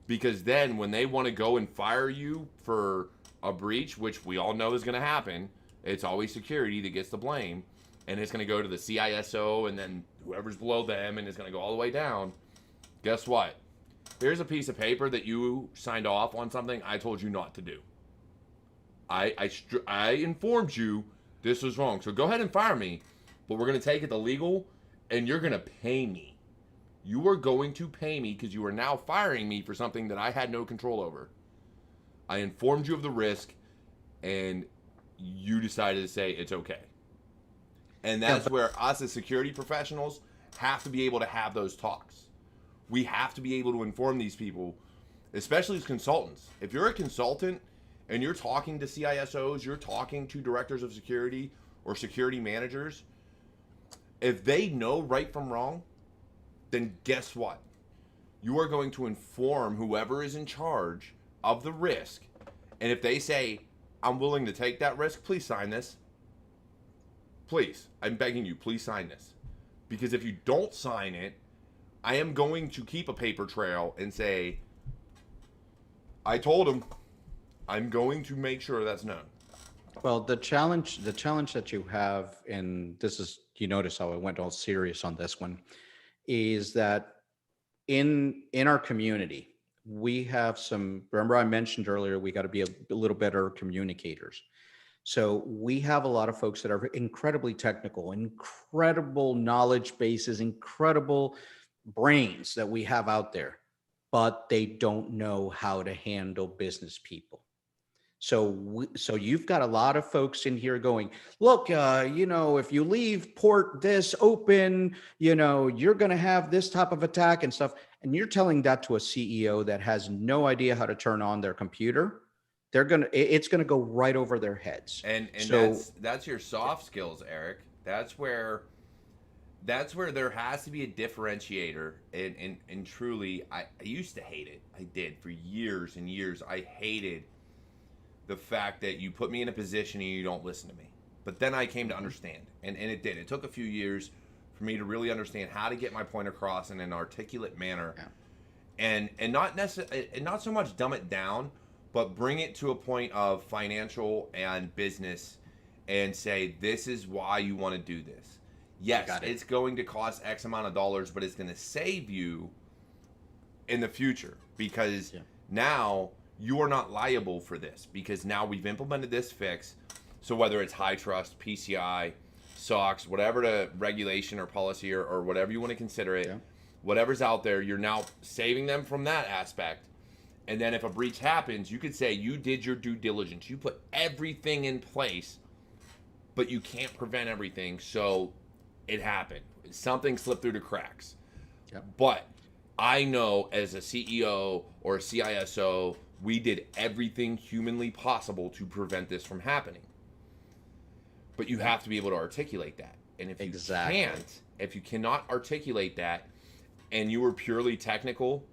Because then when they want to go and fire you for a breach, which we all know is going to happen, it's always security that gets the blame, and it's going to go to the CISO and then whoever's below them, and it's going to go all the way down. Guess what? Here's a piece of paper that you signed off on something I told you not to do. I informed you this was wrong. So go ahead and fire me, but we're going to take it to legal, and you're going to pay me. You are going to pay me because you are now firing me for something that I had no control over. I informed you of the risk, and you decided to say it's okay. And that's where us as security professionals have to be able to have those talks. We have to be able to inform these people, especially as consultants. If you're a consultant and you're talking to CISOs, you're talking to directors of security or security managers, if they know right from wrong, then guess what? You are going to inform whoever is in charge of the risk. And if they say, I'm willing to take that risk, please sign this. Please, I'm begging you, please sign this. Because if you don't sign it, I am going to keep a paper trail and say, I told him. I'm going to make sure that's known. Well, the challenge that you have, and this is, you notice how I went all serious on this one, is that in our community, we have some, remember I mentioned earlier, we got to be a little better communicators. So we have a lot of folks that are incredibly technical, incredible knowledge bases, incredible brains that we have out there, but they don't know how to handle business people. So you've got a lot of folks in here going, look, if you leave port this open, you're going to have this type of attack and stuff. And you're telling that to a CEO that has no idea how to turn on their computer. It's going to go right over their heads. And so that's your soft skills, Eric. That's where there has to be a differentiator. And truly, I used to hate it. I did for years and years. I hated the fact that you put me in a position and you don't listen to me. But then I came to understand, and it did. It took a few years for me to really understand how to get my point across in an articulate manner, and not so much dumb it down, but bring it to a point of financial and business, and say this is why you want to do this. Yes, it's going to cost X amount of dollars, but it's going to save you in the future because now you are not liable for this because now we've implemented this fix. So whether it's high trust, PCI, SOX, whatever the regulation or policy or whatever you want to consider it, whatever's out there, you're now saving them from that aspect. And then if a breach happens, you could say you did your due diligence. You put everything in place, but you can't prevent everything. So it happened. Something slipped through the cracks. But I know as a CEO or a CISO, we did everything humanly possible to prevent this from happening. But you have to be able to articulate that. And if you cannot articulate that and you were purely technical,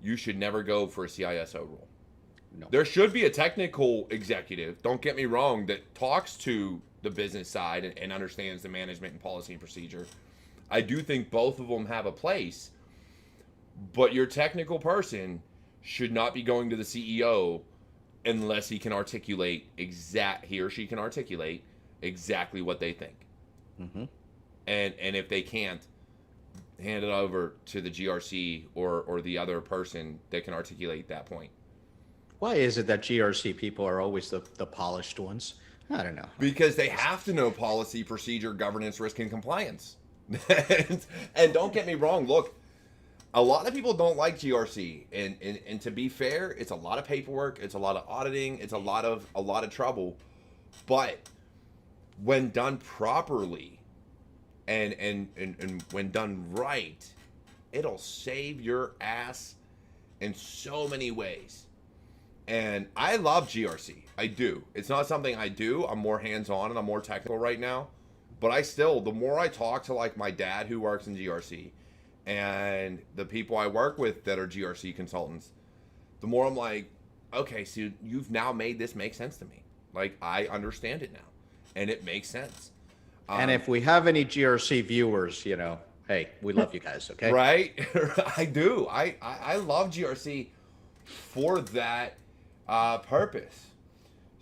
you should never go for a CISO role. No. There should be a technical executive, don't get me wrong, that talks to the business side and understands the management and policy and procedure. I do think both of them have a place, but your technical person should not be going to the CEO unless he can articulate he or she can articulate exactly what they think. Mm-hmm. And if they can't, hand it over to the GRC or the other person that can articulate that point. Why is it that GRC people are always the polished ones? I don't know. Because they have to know policy, procedure, governance, risk, and compliance. And don't get me wrong, look, a lot of people don't like GRC, and to be fair, it's a lot of paperwork, it's a lot of auditing, it's a lot of trouble. But when done properly and when done right, it'll save your ass in so many ways. And I love GRC. I do. It's not something I do. I'm more hands-on and I'm more technical right now. But the more I talk to like my dad who works in GRC and the people I work with that are GRC consultants, the more I'm like, okay, so you've now made this make sense to me. Like, I understand it now and it makes sense. And if we have any GRC viewers, hey, we love you guys, okay? Right? I do. I love GRC for that purpose.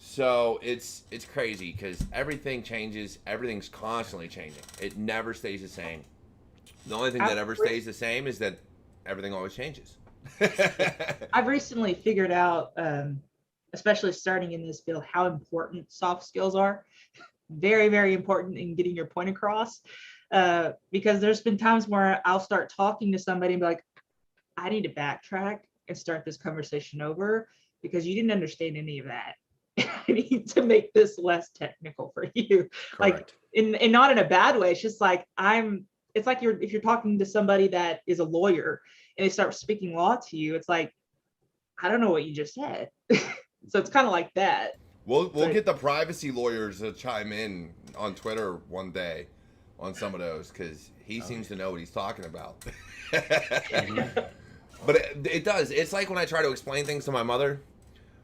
So it's crazy because everything changes. Everything's constantly changing. It never stays the same. The only thing that ever stays the same is that everything always changes. I've recently figured out, especially starting in this field, how important soft skills are. Very, very important in getting your point across. Because there's been times where I'll start talking to somebody and be like, I need to backtrack and start this conversation over because you didn't understand any of that. I need to make this less technical for you. Correct. Like, and not in a bad way. It's just like it's like if you're talking to somebody that is a lawyer and they start speaking law to you, it's like, I don't know what you just said. So it's kind of like that. We'll get the privacy lawyers to chime in on Twitter one day on some of those because he seems to know what he's talking about. But it does. It's like when I try to explain things to my mother,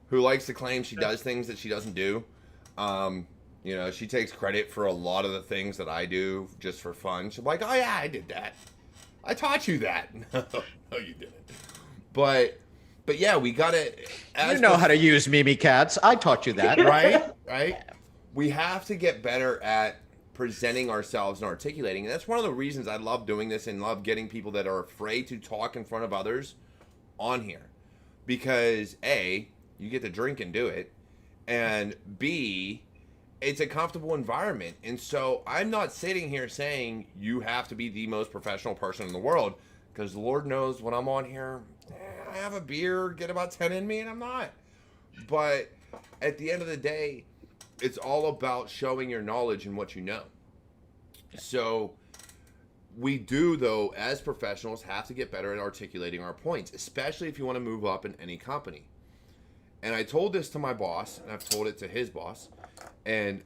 who likes to claim she does things that she doesn't do. You know, she takes credit for a lot of the things that I do just for fun. She's like, oh yeah, I did that. I taught you that. No, you didn't. But yeah, we gotta. You know how to use Mimikatz. I taught you that. Right. We have to get better at presenting ourselves and articulating. And that's one of the reasons I love doing this and love getting people that are afraid to talk in front of others on here. Because A, you get to drink and do it. And B, it's a comfortable environment. And so I'm not sitting here saying you have to be the most professional person in the world. Because the Lord knows when I'm on here, I have a beer, get about 10 in me, and I'm not. But at the end of the day, it's all about showing your knowledge and what you know. So we do, though, as professionals, have to get better at articulating our points, especially if you want to move up in any company. And I told this to my boss, and I've told it to his boss. And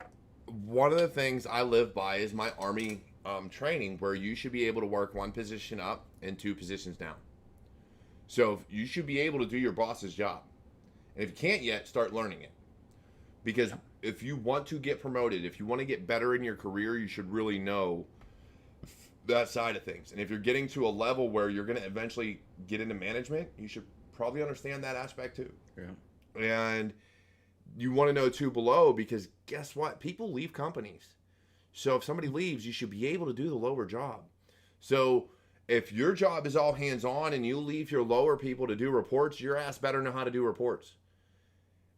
one of the things I live by is my Army training, where you should be able to work one position up and 2 positions down. So you should be able to do your boss's job. And if you can't yet, start learning it. Because if you want to get promoted, if you want to get better in your career, you should really know that side of things. And if you're getting to a level where you're going to eventually get into management, you should probably understand that aspect too. Yeah. And you want to know too below, because guess what? People leave companies. So if somebody leaves, you should be able to do the lower job. So if your job is all hands-on and you leave your lower people to do reports, your ass better know how to do reports.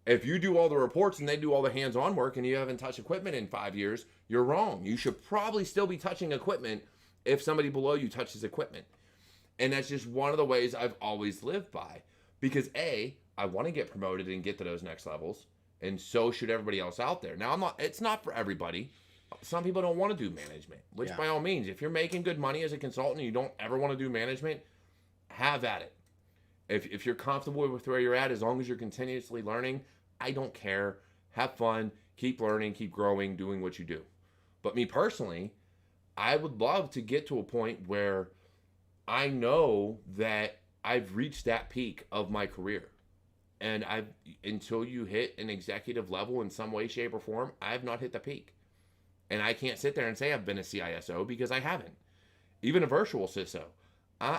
If you do all the reports and they do all the hands-on work and you haven't touched equipment in 5 years, you're wrong. You should probably still be touching equipment if somebody below you touches equipment. And that's just one of the ways I've always lived by. Because A, I want to get promoted and get to those next levels. And so should everybody else out there. Now, it's not for everybody. Some people don't want to do management, which by all means, if you're making good money as a consultant and you don't ever want to do management, have at it. If you're comfortable with where you're at, as long as you're continuously learning, I don't care. Have fun. Keep learning. Keep growing. Doing what you do. But me personally, I would love to get to a point where I know that I've reached that peak of my career. And until you hit an executive level in some way, shape, or form, I have not hit the peak. And I can't sit there and say I've been a CISO because I haven't. Even a virtual CISO.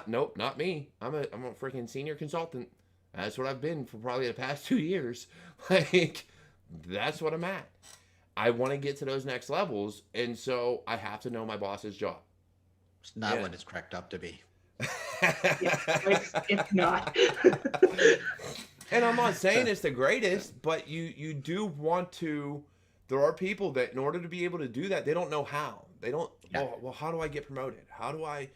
Nope, not me. I'm a freaking senior consultant. That's what I've been for probably the past 2 years. Like, that's what I'm at. I want to get to those next levels, and so I have to know my boss's job. It's not what it's cracked up to be. It's not. And I'm not saying it's the greatest, but you do want to. There are people that in order to be able to do that, they don't know how. They don't. Well, how do I get promoted? How do I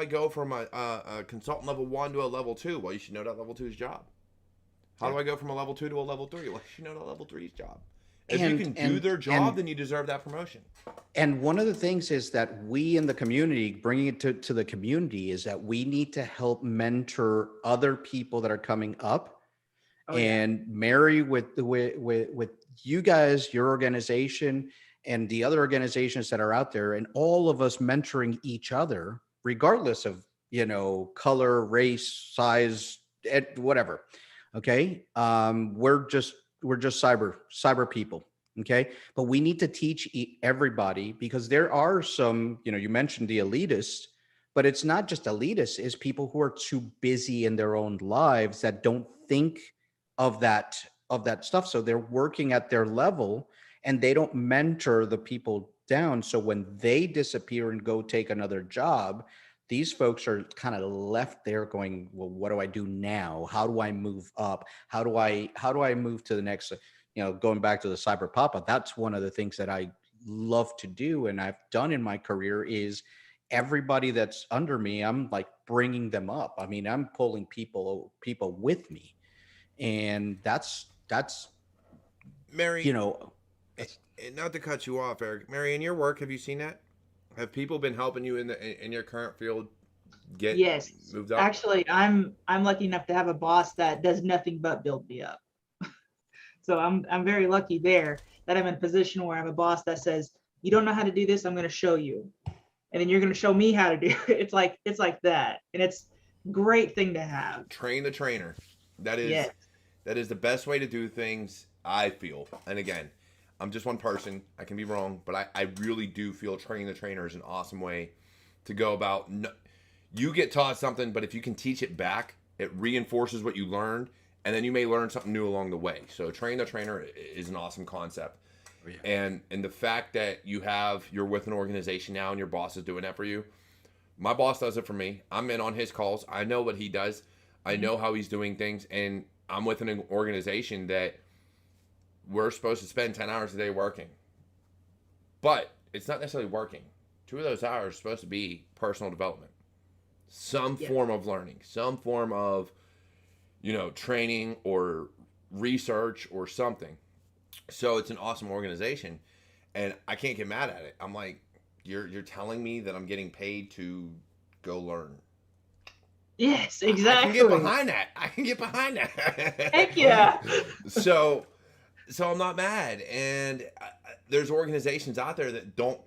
go from a consultant level 1 to a level 2? Well, you should know that level 2's job. How do I go from a level 2 to a level 3? Well, you should know that level 3's job. If you can do their job, then you deserve that promotion. And one of the things is that we in the community, bringing it to the community, is that we need to help mentor other people that are coming up. And Mary, with you guys, your organization, and the other organizations that are out there, and all of us mentoring each other, regardless of, color, race, size, whatever. Okay. We're just cyber people. Okay. But we need to teach everybody, because there are some, you mentioned the elitists, but it's not just elitists, it's people who are too busy in their own lives that don't think of that of that stuff. So they're working at their level and they don't mentor the people down. So when they disappear and go take another job, these folks are kind of left there going, well, what do I do now? How do I move up? How do I move to the next, going back to the Cyber Papa, that's one of the things that I love to do. And I've done in my career is everybody that's under me, I'm like bringing them up. I mean, I'm pulling people with me. And that's, Mary, that's, not to cut you off, Eric. Mary, in your work, have you seen that? Have people been helping you in your current field get Yes, moved up? actually, I'm lucky enough to have a boss that does nothing but build me up. So I'm very lucky there that I'm in a position where I have a boss that says, you don't know how to do this, I'm going to show you, and then you're going to show me how to do it. It's like that, and it's a great thing to have. Train the trainer. That is the best way to do things, I feel. And again, I'm just one person. I can be wrong, but I really do feel training the trainer is an awesome way to go about. You get taught something, but if you can teach it back, it reinforces what you learned, and then you may learn something new along the way. So train the trainer is an awesome concept. Oh, yeah. And the fact that you're with an organization now and your boss is doing that for you. My boss does it for me. I'm in on his calls. I know what he does. I know how he's doing things, and I'm with an organization that we're supposed to spend 10 hours a day working. But it's not necessarily working. 2 of those hours are supposed to be personal development. Some form of learning, some form of, training or research or something. So it's an awesome organization, and I can't get mad at it. I'm like, you're telling me that I'm getting paid to go learn. Yes, exactly. I can get behind that. Heck yeah. So I'm not mad. And there's organizations out there that don't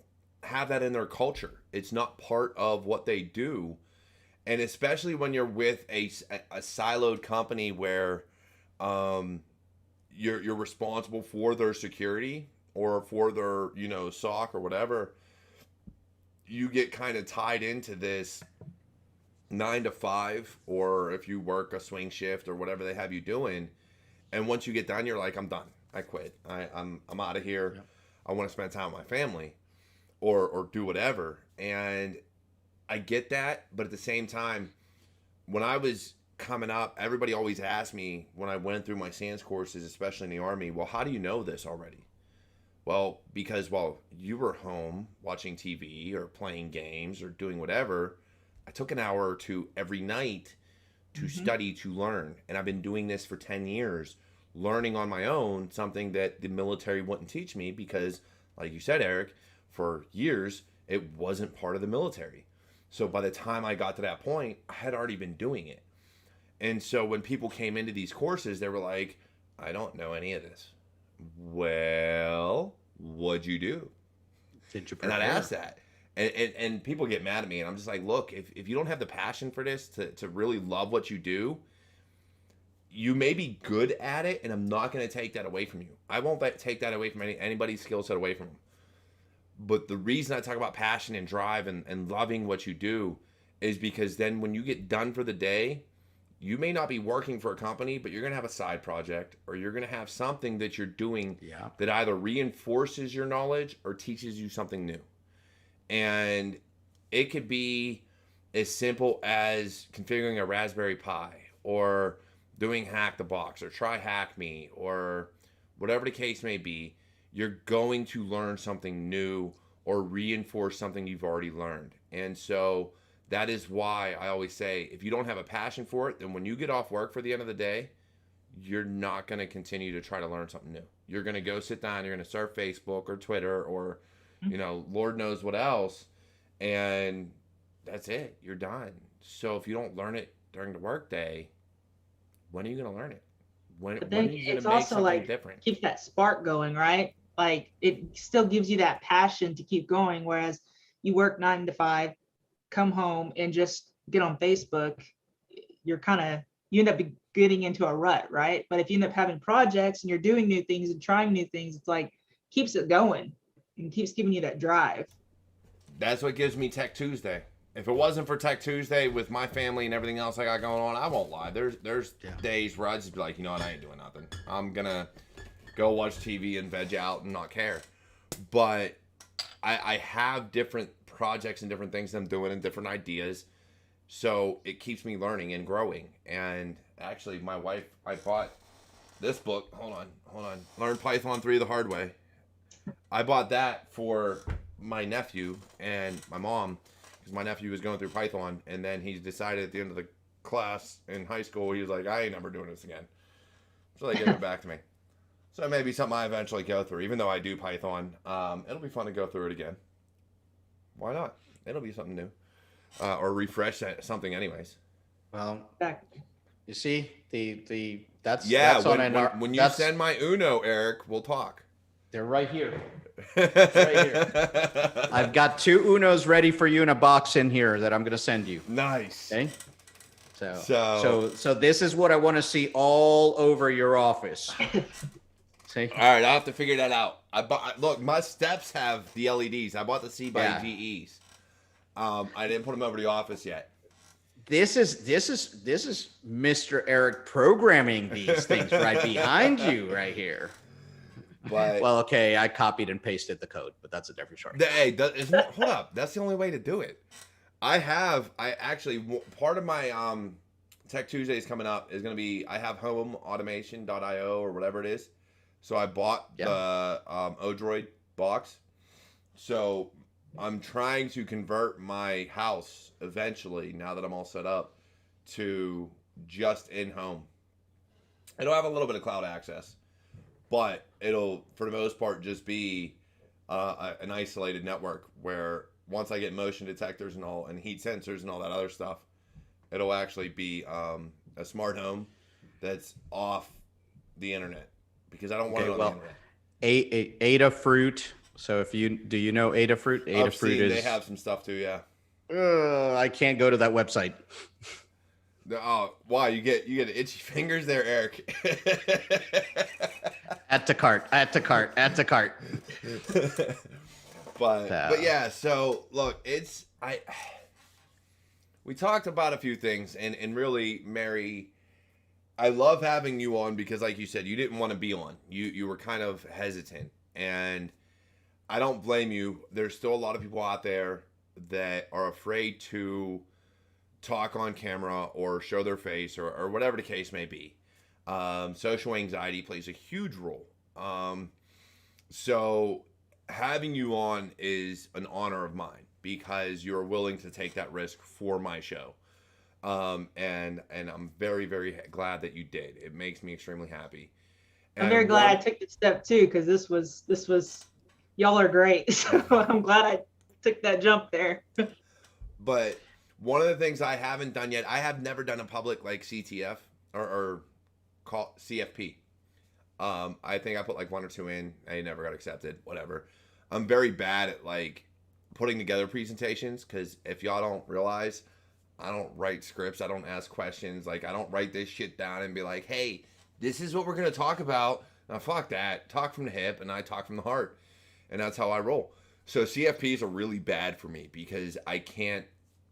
have that in their culture. It's not part of what they do. And especially when you're with a siloed company where you're responsible for their security or for their, SOC or whatever, you get kind of tied into this 9 to 5, or if you work a swing shift or whatever they have you doing. And once you get done, you're like, I'm done. I quit. I'm out of here. Yep. I want to spend time with my family or do whatever. And I get that. But at the same time, when I was coming up, everybody always asked me when I went through my SANS courses, especially in the Army, well, how do you know this already? Well, because while you were home watching TV or playing games or doing whatever, I took an hour or two every night to study, to learn. And I've been doing this for 10 years, learning on my own, something that the military wouldn't teach me because, like you said, Eric, for years, it wasn't part of the military. So by the time I got to that point, I had already been doing it. And so when people came into these courses, they were like, I don't know any of this. Well, what'd you do? Did you prepare? And I'd ask that. And people get mad at me. And I'm just like, look, if you don't have the passion for this, to really love what you do, you may be good at it, and I'm not going to take that away from you. I won't take that away from anybody's skill set away from them. But the reason I talk about passion and drive and loving what you do is because then when you get done for the day, you may not be working for a company, but you're going to have a side project, or you're going to have something that you're doing that either reinforces your knowledge or teaches you something new. And it could be as simple as configuring a Raspberry Pi, or doing Hack the Box, or try Hack Me, or whatever the case may be. You're going to learn something new or reinforce something you've already learned. And so that is why I always say, if you don't have a passion for it, then when you get off work for the end of the day, you're not going to continue to try to learn something new. You're going to go sit down, you're going to surf Facebook or Twitter or, Lord knows what else. And that's it. You're done. So if you don't learn it during the work day, when are you going to learn it? When are you going to make something different? Keeps that spark going, right? Like, it still gives you that passion to keep going. Whereas you work 9 to 5, come home and just get on Facebook, you end up getting into a rut, right? But if you end up having projects and you're doing new things and trying new things, it's like keeps it going and keeps giving you that drive. That's what gives me Tech Tuesday. if it wasn't for Tech Tuesday with my family and everything else I got going on, I won't lie. There's days where I just be like, you know what, I ain't doing nothing. I'm gonna go watch TV and veg out and not care. But I have different projects and different things I'm doing and different ideas. So it keeps me learning and growing. And actually, my wife, I bought this book. Hold on. Learn Python 3 the hard way. I bought that for my nephew and my mom because my nephew was going through Python. And then he decided at the end of the class in high school, he was like, I ain't never doing this again. So they gave it back to me. So it may be something I eventually go through, even though I do Python. It'll be fun to go through it again. Why not? It'll be something new. Or refresh something anyways. Well, you see, that's when you send my Uno, Eric, we'll talk. They're right here. Right here. I've got 2 Unos ready for you in a box in here that I'm going to send you. Nice. Okay. So this is what I want to see all over your office. See? All right, I'll have to figure that out. Look, my steps have the LEDs. I bought the C by GEs. I didn't put them over the office yet. This is Mr. Eric programming these things right behind you right here. But, well, okay, I copied and pasted the code, but that's a different story. Hey, hold up. That's the only way to do it. I actually, part of my Tech Tuesdays coming up is going to be, I have homeautomation.io or whatever it is. So I bought the Odroid box. So I'm trying to convert my house eventually, now that I'm all set up, to just in-home. It'll have a little bit of cloud access, but it'll, for the most part, just be an isolated network where once I get motion detectors and heat sensors and all that other stuff, it'll actually be a smart home that's off the internet because I don't want it on the internet. Adafruit. So do you know Adafruit? Adafruit they have some stuff too, yeah. I can't go to that website. Oh, why? You get itchy fingers there, Eric. Add to cart. But yeah, so look, we talked about a few things and really, Mary, I love having you on because like you said, you didn't want to be on. You were kind of hesitant, and I don't blame you. There's still a lot of people out there that are afraid to talk on camera or show their face or whatever the case may be. Social anxiety plays a huge role. So having you on is an honor of mine because you're willing to take that risk for my show. And I'm very, very glad that you did. It makes me extremely happy. I'm very glad I took the step too, because this was y'all are great. So I'm glad I took that jump there. But one of the things I haven't done yet, I have never done a public like CTF or call CFP. I think I put like 1 or 2 in. I never got accepted. Whatever. I'm very bad at like putting together presentations because if y'all don't realize, I don't write scripts. I don't ask questions. Like I don't write this shit down and be like, hey, this is what we're going to talk about. Now fuck that. Talk from the hip and I talk from the heart. And that's how I roll. So CFPs are really bad for me because I can't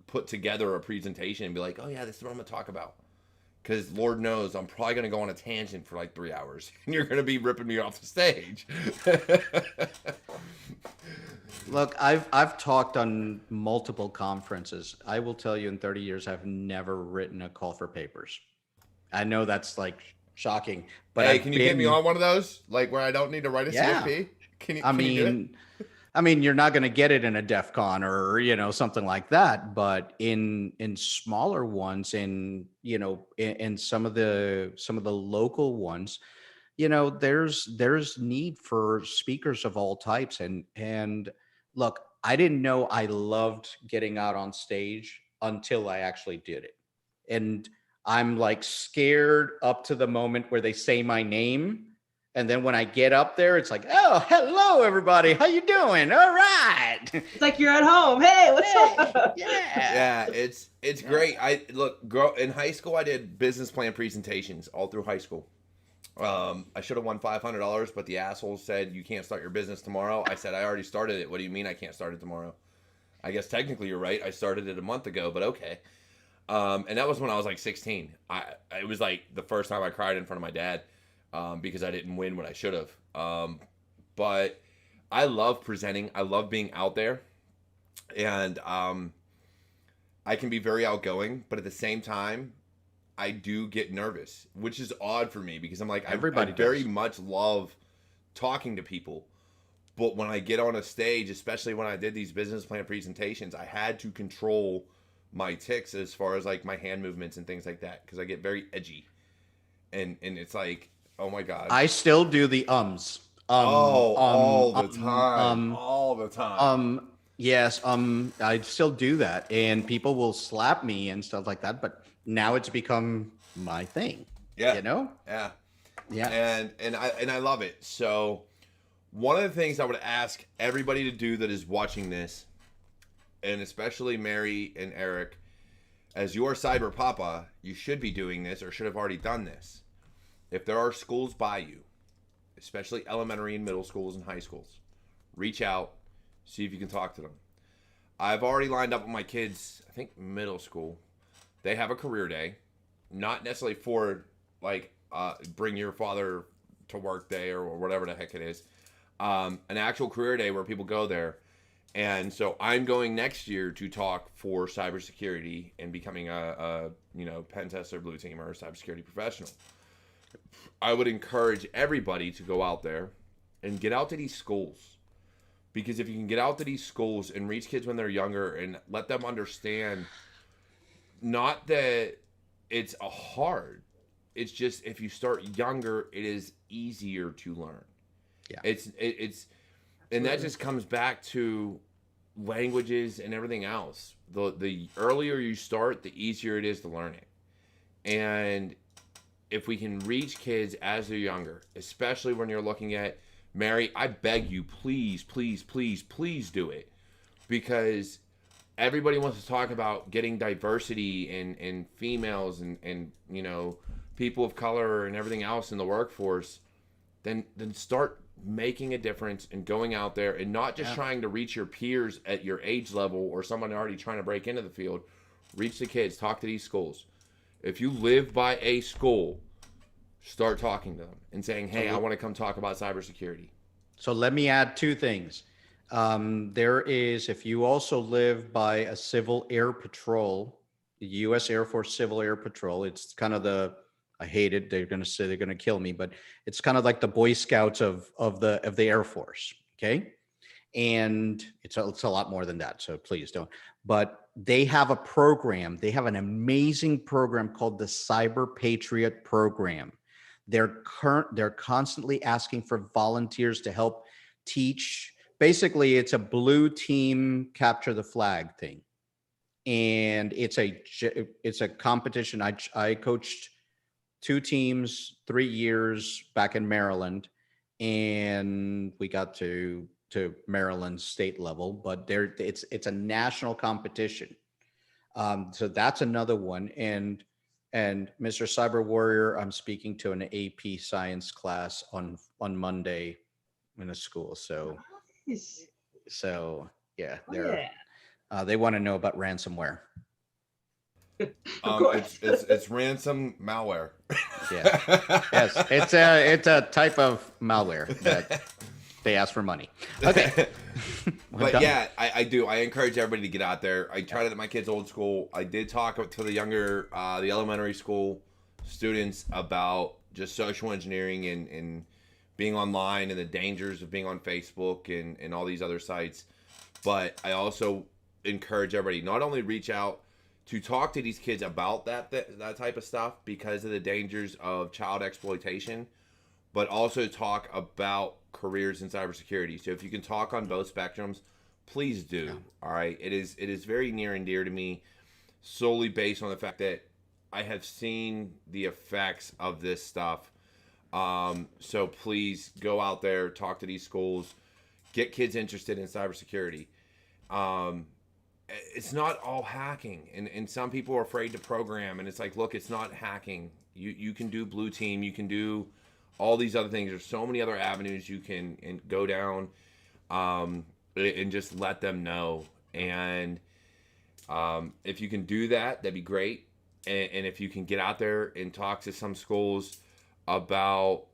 put together a presentation and be like, oh yeah, this is what I'm going to talk about. Because Lord knows I'm probably going to go on a tangent for like 3 hours and you're going to be ripping me off the stage. Look, I've talked on multiple conferences. I will tell you in 30 years, I've never written a call for papers. I know that's like shocking, but hey, can you get me on one of those? Like where I don't need to write a CFP? Can you do it? I mean, you're not going to get it in a DEF CON or, something like that, but in smaller ones, in some of the local ones, there's need for speakers of all types. And look, I didn't know I loved getting out on stage until I actually did it. And I'm like scared up to the moment where they say my name. And then when I get up there, it's like, oh, hello, everybody. How you doing? All right. It's like you're at home. Hey, what's up? Yeah. Yeah, it's great. In high school, I did business plan presentations all through high school. I should have won $500, but the asshole said, you can't start your business tomorrow. I said, I already started it. What do you mean I can't start it tomorrow? I guess technically you're right. I started it a month ago, but okay. And that was when I was like 16. It was like the first time I cried in front of my dad because I didn't win what I should have. But I love presenting. I love being out there, and I can be very outgoing. But at the same time, I do get nervous, which is odd for me because I'm like I very much love talking to people. But when I get on a stage, especially when I did these business plan presentations, I had to control my tics as far as like my hand movements and things like that because I get very edgy, and it's like, oh my god, I still do the ums. All the time. Yes, I still do that, and people will slap me and stuff like that. But now it's become my thing. Yeah, you know. Yeah, yeah, and I love it. So one of the things I would ask everybody to do that is watching this, and especially Mary and Eric, as your cyber papa, you should be doing this or should have already done this. If there are schools by you, especially elementary and middle schools and high schools, reach out, see if you can talk to them. I've already lined up with my kids, I think middle school. They have a career day, not necessarily for like bring your father to work day or whatever the heck it is. An actual career day where people go there. And so I'm going next year to talk for cybersecurity and becoming a pen tester, blue teamer, or cybersecurity professional. I would encourage everybody to go out there and get out to these schools, because if you can get out to these schools and reach kids when they're younger and let them understand, not that it's a hard, it's just if you start younger, it is easier to learn. Yeah, it's and that just comes back to languages and everything else. The earlier you start, the easier it is to learn it. And if we can reach kids as they're younger, especially when you're looking at Mary, I beg you, please, please, please, please do it, because everybody wants to talk about getting diversity and females and people of color and everything else in the workforce. Then start making a difference and going out there and not just trying to reach your peers at your age level or someone already trying to break into the field. Reach the kids, talk to these schools. If you live by a school, start talking to them and saying, hey, I want to come talk about cybersecurity. So let me add two things. There is, if you also live by a civil air patrol, the U.S. Air Force Civil Air Patrol, it's kind of I hate it. They're going to say they're going to kill me, but it's kind of like the Boy Scouts of the Air Force. Okay. And it's a lot more than that. So please don't. But they have a program. They have an amazing program called the Cyber Patriot Program. They're constantly asking for volunteers to help teach. Basically, it's a blue team capture the flag thing. And it's a competition. I coached 2 teams, 3 years back in Maryland, and we got to Maryland state level, but it's a national competition. So that's another one. And Mr. Cyber Warrior, I'm speaking to an AP science class on Monday in a school. So, Nice. Yeah, Yeah. they want to know about ransomware. Of course. It's ransom malware. Yeah. Yes, it's a type of malware that they ask for money. Okay. But yeah, I do. I encourage everybody to get out there. I tried it at my kids' old school. I did talk to the younger, the elementary school students about just social engineering and being online and the dangers of being on Facebook and all these other sites. But I also encourage everybody not only reach out to talk to these kids about that type of stuff because of the dangers of child exploitation, but also talk about careers in cybersecurity. So if you can talk on both spectrums, please do. Yeah. All right. It is very near and dear to me, solely based on the fact that I have seen the effects of this stuff. So please go out there, talk to these schools, get kids interested in cybersecurity. It's not all hacking, and some people are afraid to program, and it's like, look, it's not hacking. You can do blue team, you can do all these other things. There's so many other avenues you can go down, and just let them know. And if you can do that, that'd be great. And if you can get out there and talk to some schools about,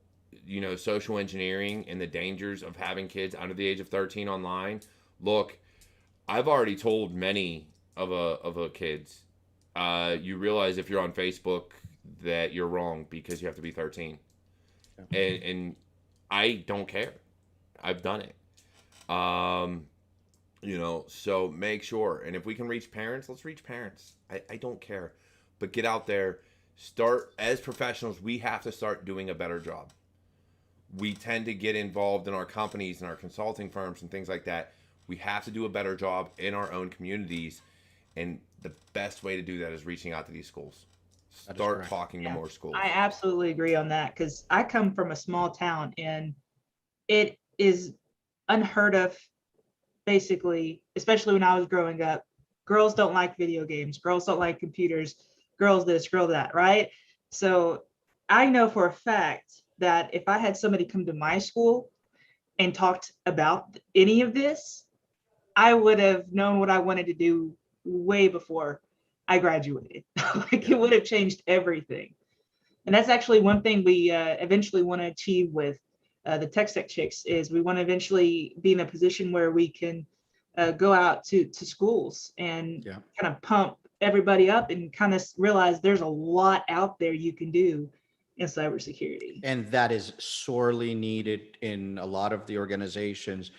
social engineering and the dangers of having kids under the age of 13 online. Look, I've already told many of a kids, you realize if you're on Facebook that you're wrong because you have to be 13. And I don't care. I've done it. So make sure. And if we can reach parents, let's reach parents. I don't care. But get out there. Start, as professionals, we have to start doing a better job. We tend to get involved in our companies and our consulting firms and things like that. We have to do a better job in our own communities. And the best way to do that is reaching out to these schools. Start talking to more schools. I absolutely agree on that, because I come from a small town and it is unheard of, basically, especially when I was growing up. Girls don't like video games. Girls don't like computers. Girls this, girl that, right? So I know for a fact that if I had somebody come to my school and talked about any of this, I would have known what I wanted to do way before I graduated. Like, it would have changed everything. And that's actually one thing we eventually want to achieve with the Tech Stack Chicks, is we want to eventually be in a position where we can go out to schools and kind of pump everybody up and kind of realize there's a lot out there you can do in cybersecurity. And that is sorely needed in a lot of the organizations.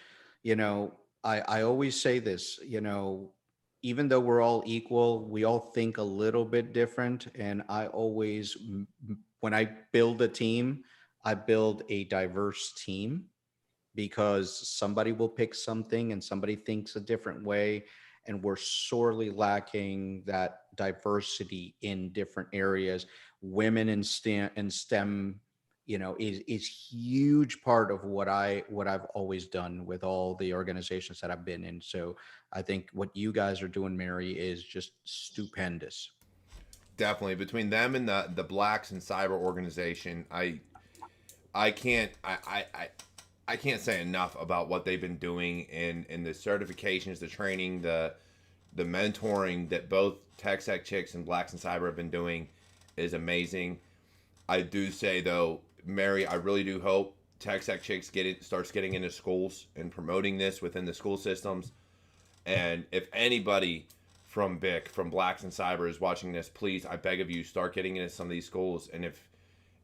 I always say this, even though we're all equal, we all think a little bit different. And I always, when I build a team, I build a diverse team, because somebody will pick something and somebody thinks a different way. And we're sorely lacking that diversity in different areas. Women in STEM, is huge part of what I've always done with all the organizations that I've been in. So I think what you guys are doing, Mary, is just stupendous. Definitely. Between them and the Blacks and Cyber organization, I can't say enough about what they've been doing in the certifications, the training, the mentoring that both Tech Stack Chicks and Blacks and Cyber have been doing is amazing. I do say though, Mary, I really do hope Tech Stack Chicks starts getting into schools and promoting this within the school systems. And if anybody from BIC, from Blacks and Cyber is watching this, please, I beg of you, start getting into some of these schools. And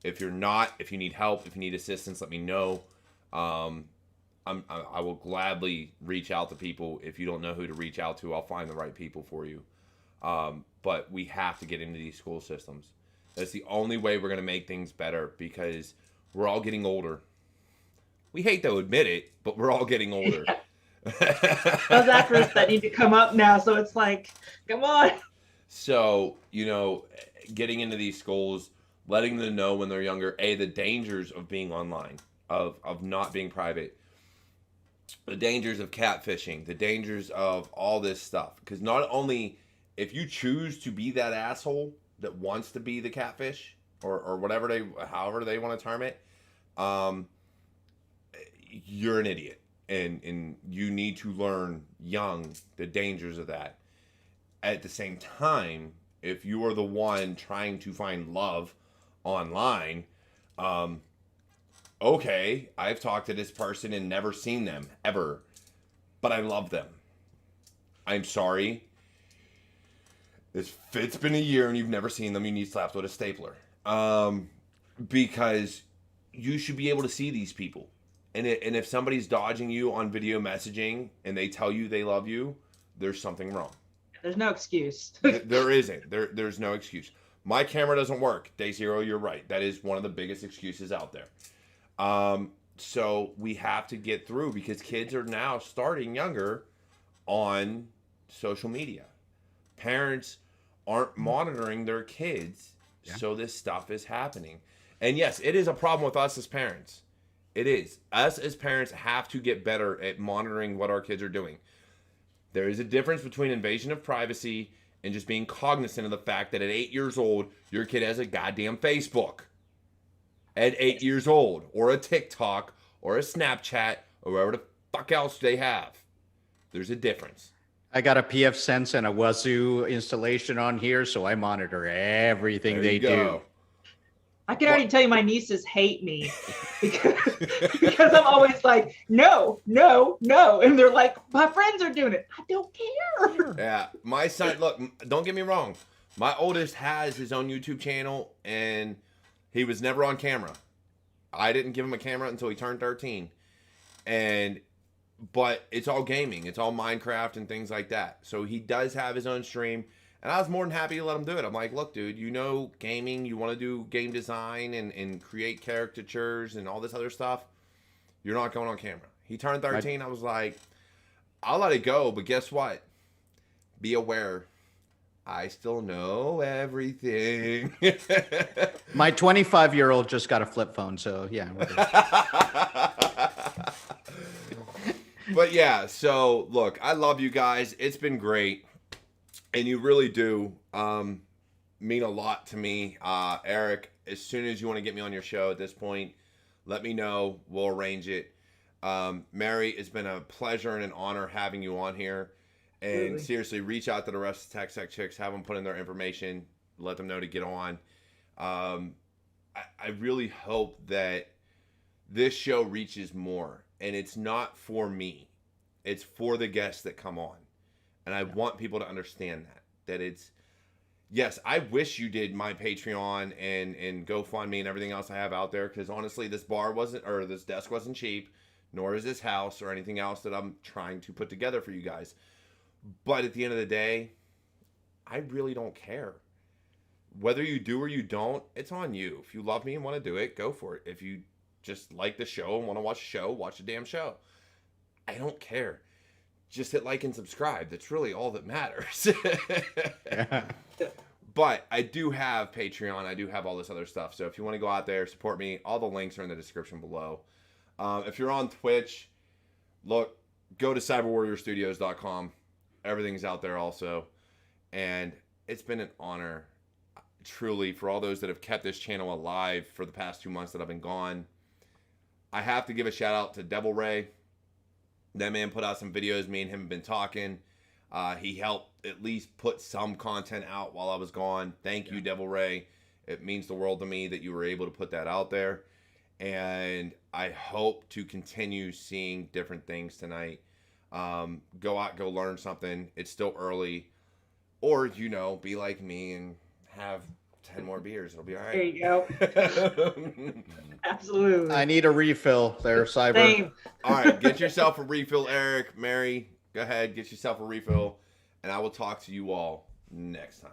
if you're not, if you need help, if you need assistance, let me know. I will gladly reach out to people. If you don't know who to reach out to, I'll find the right people for you. But we have to get into these school systems. That's the only way we're going to make things better, because we're all getting older. We hate to admit it, but we're all getting older. Yeah. Those actors that need to come up now, so it's like, come on. So, getting into these schools, letting them know when they're younger, the dangers of being online, of not being private, the dangers of catfishing, the dangers of all this stuff. Because not only, if you choose to be that asshole that wants to be the catfish, or however they want to term it, you're an idiot. And you need to learn young the dangers of that. At the same time, if you are the one trying to find love online, okay, I've talked to this person and never seen them ever, but I love them. I'm sorry. It's been a year and you've never seen them. You need slapped with a stapler. Because you should be able to see these people. And if somebody's dodging you on video messaging and they tell you they love you, there's something wrong. There's no excuse. There isn't. There's no excuse. My camera doesn't work. Day zero, you're right. That is one of the biggest excuses out there. So we have to get through, because kids are now starting younger on social media. Parents aren't monitoring their kids, so this stuff is happening. And yes, it is a problem with us as parents. It is. Us as parents have to get better at monitoring what our kids are doing. There is a difference between invasion of privacy and just being cognizant of the fact that at 8 years old, your kid has a goddamn Facebook. At 8 years old, or a TikTok, or a Snapchat, or whatever the fuck else they have. There's a difference. I got a PF Sense and a Wazoo installation on here, so I monitor everything There they you do. go. I can already tell you my nieces hate me because I'm always like, no, no, no. And they're like, my friends are doing it. I don't care. Yeah, my son, look, don't get me wrong. My oldest has his own YouTube channel, and he was never on camera. I didn't give him a camera until he turned 13. But it's all gaming. It's all Minecraft and things like that. So he does have his own stream. And I was more than happy to let him do it. I'm like, look, dude, you know gaming. You want to do game design and create caricatures and all this other stuff. You're not going on camera. He turned 13. I was like, I'll let it go. But guess what? Be aware. I still know everything. My 25-year-old just got a flip phone, so yeah. But yeah, so look, I love you guys. It's been great. And you really do mean a lot to me. Eric, as soon as you want to get me on your show at this point, let me know. We'll arrange it. Mary, it's been a pleasure and an honor having you on here. And Absolutely. seriously, reach out to the rest of the Tech Tech Chicks. Have them put in their information. Let them know to get on. I really hope that this show reaches more. And it's not for me. It's for the guests that come on. And I want people to understand that it's, yes, I wish you did my Patreon and GoFundMe and everything else I have out there. Because honestly, this this desk wasn't cheap, nor is this house or anything else that I'm trying to put together for you guys. But at the end of the day, I really don't care. Whether you do or you don't, it's on you. If you love me and want to do it, go for it. If you just like the show and want to watch the show, watch the damn show. I don't care. Just hit like and subscribe. That's really all that matters. Yeah. But I do have Patreon. I do have all this other stuff. So if you want to go out there, support me, all the links are in the description below. If you're on Twitch, look, go to CyberWarriorStudios.com. Everything's out there also. And it's been an honor, truly, for all those that have kept this channel alive for the past 2 months that I've been gone. I have to give a shout out to Devil Ray. That man put out some videos. Me and him have been talking. He helped at least put some content out while I was gone. Thank you, Devil Ray. It means the world to me that you were able to put that out there. And I hope to continue seeing different things tonight. Go out, go learn something. It's still early. Or, be like me and have 10 more beers. It'll be all right. There you go. Absolutely. I need a refill there, Cyber. Same. All right, get yourself a refill, Eric. Mary, go ahead, get yourself a refill. And I will talk to you all next time.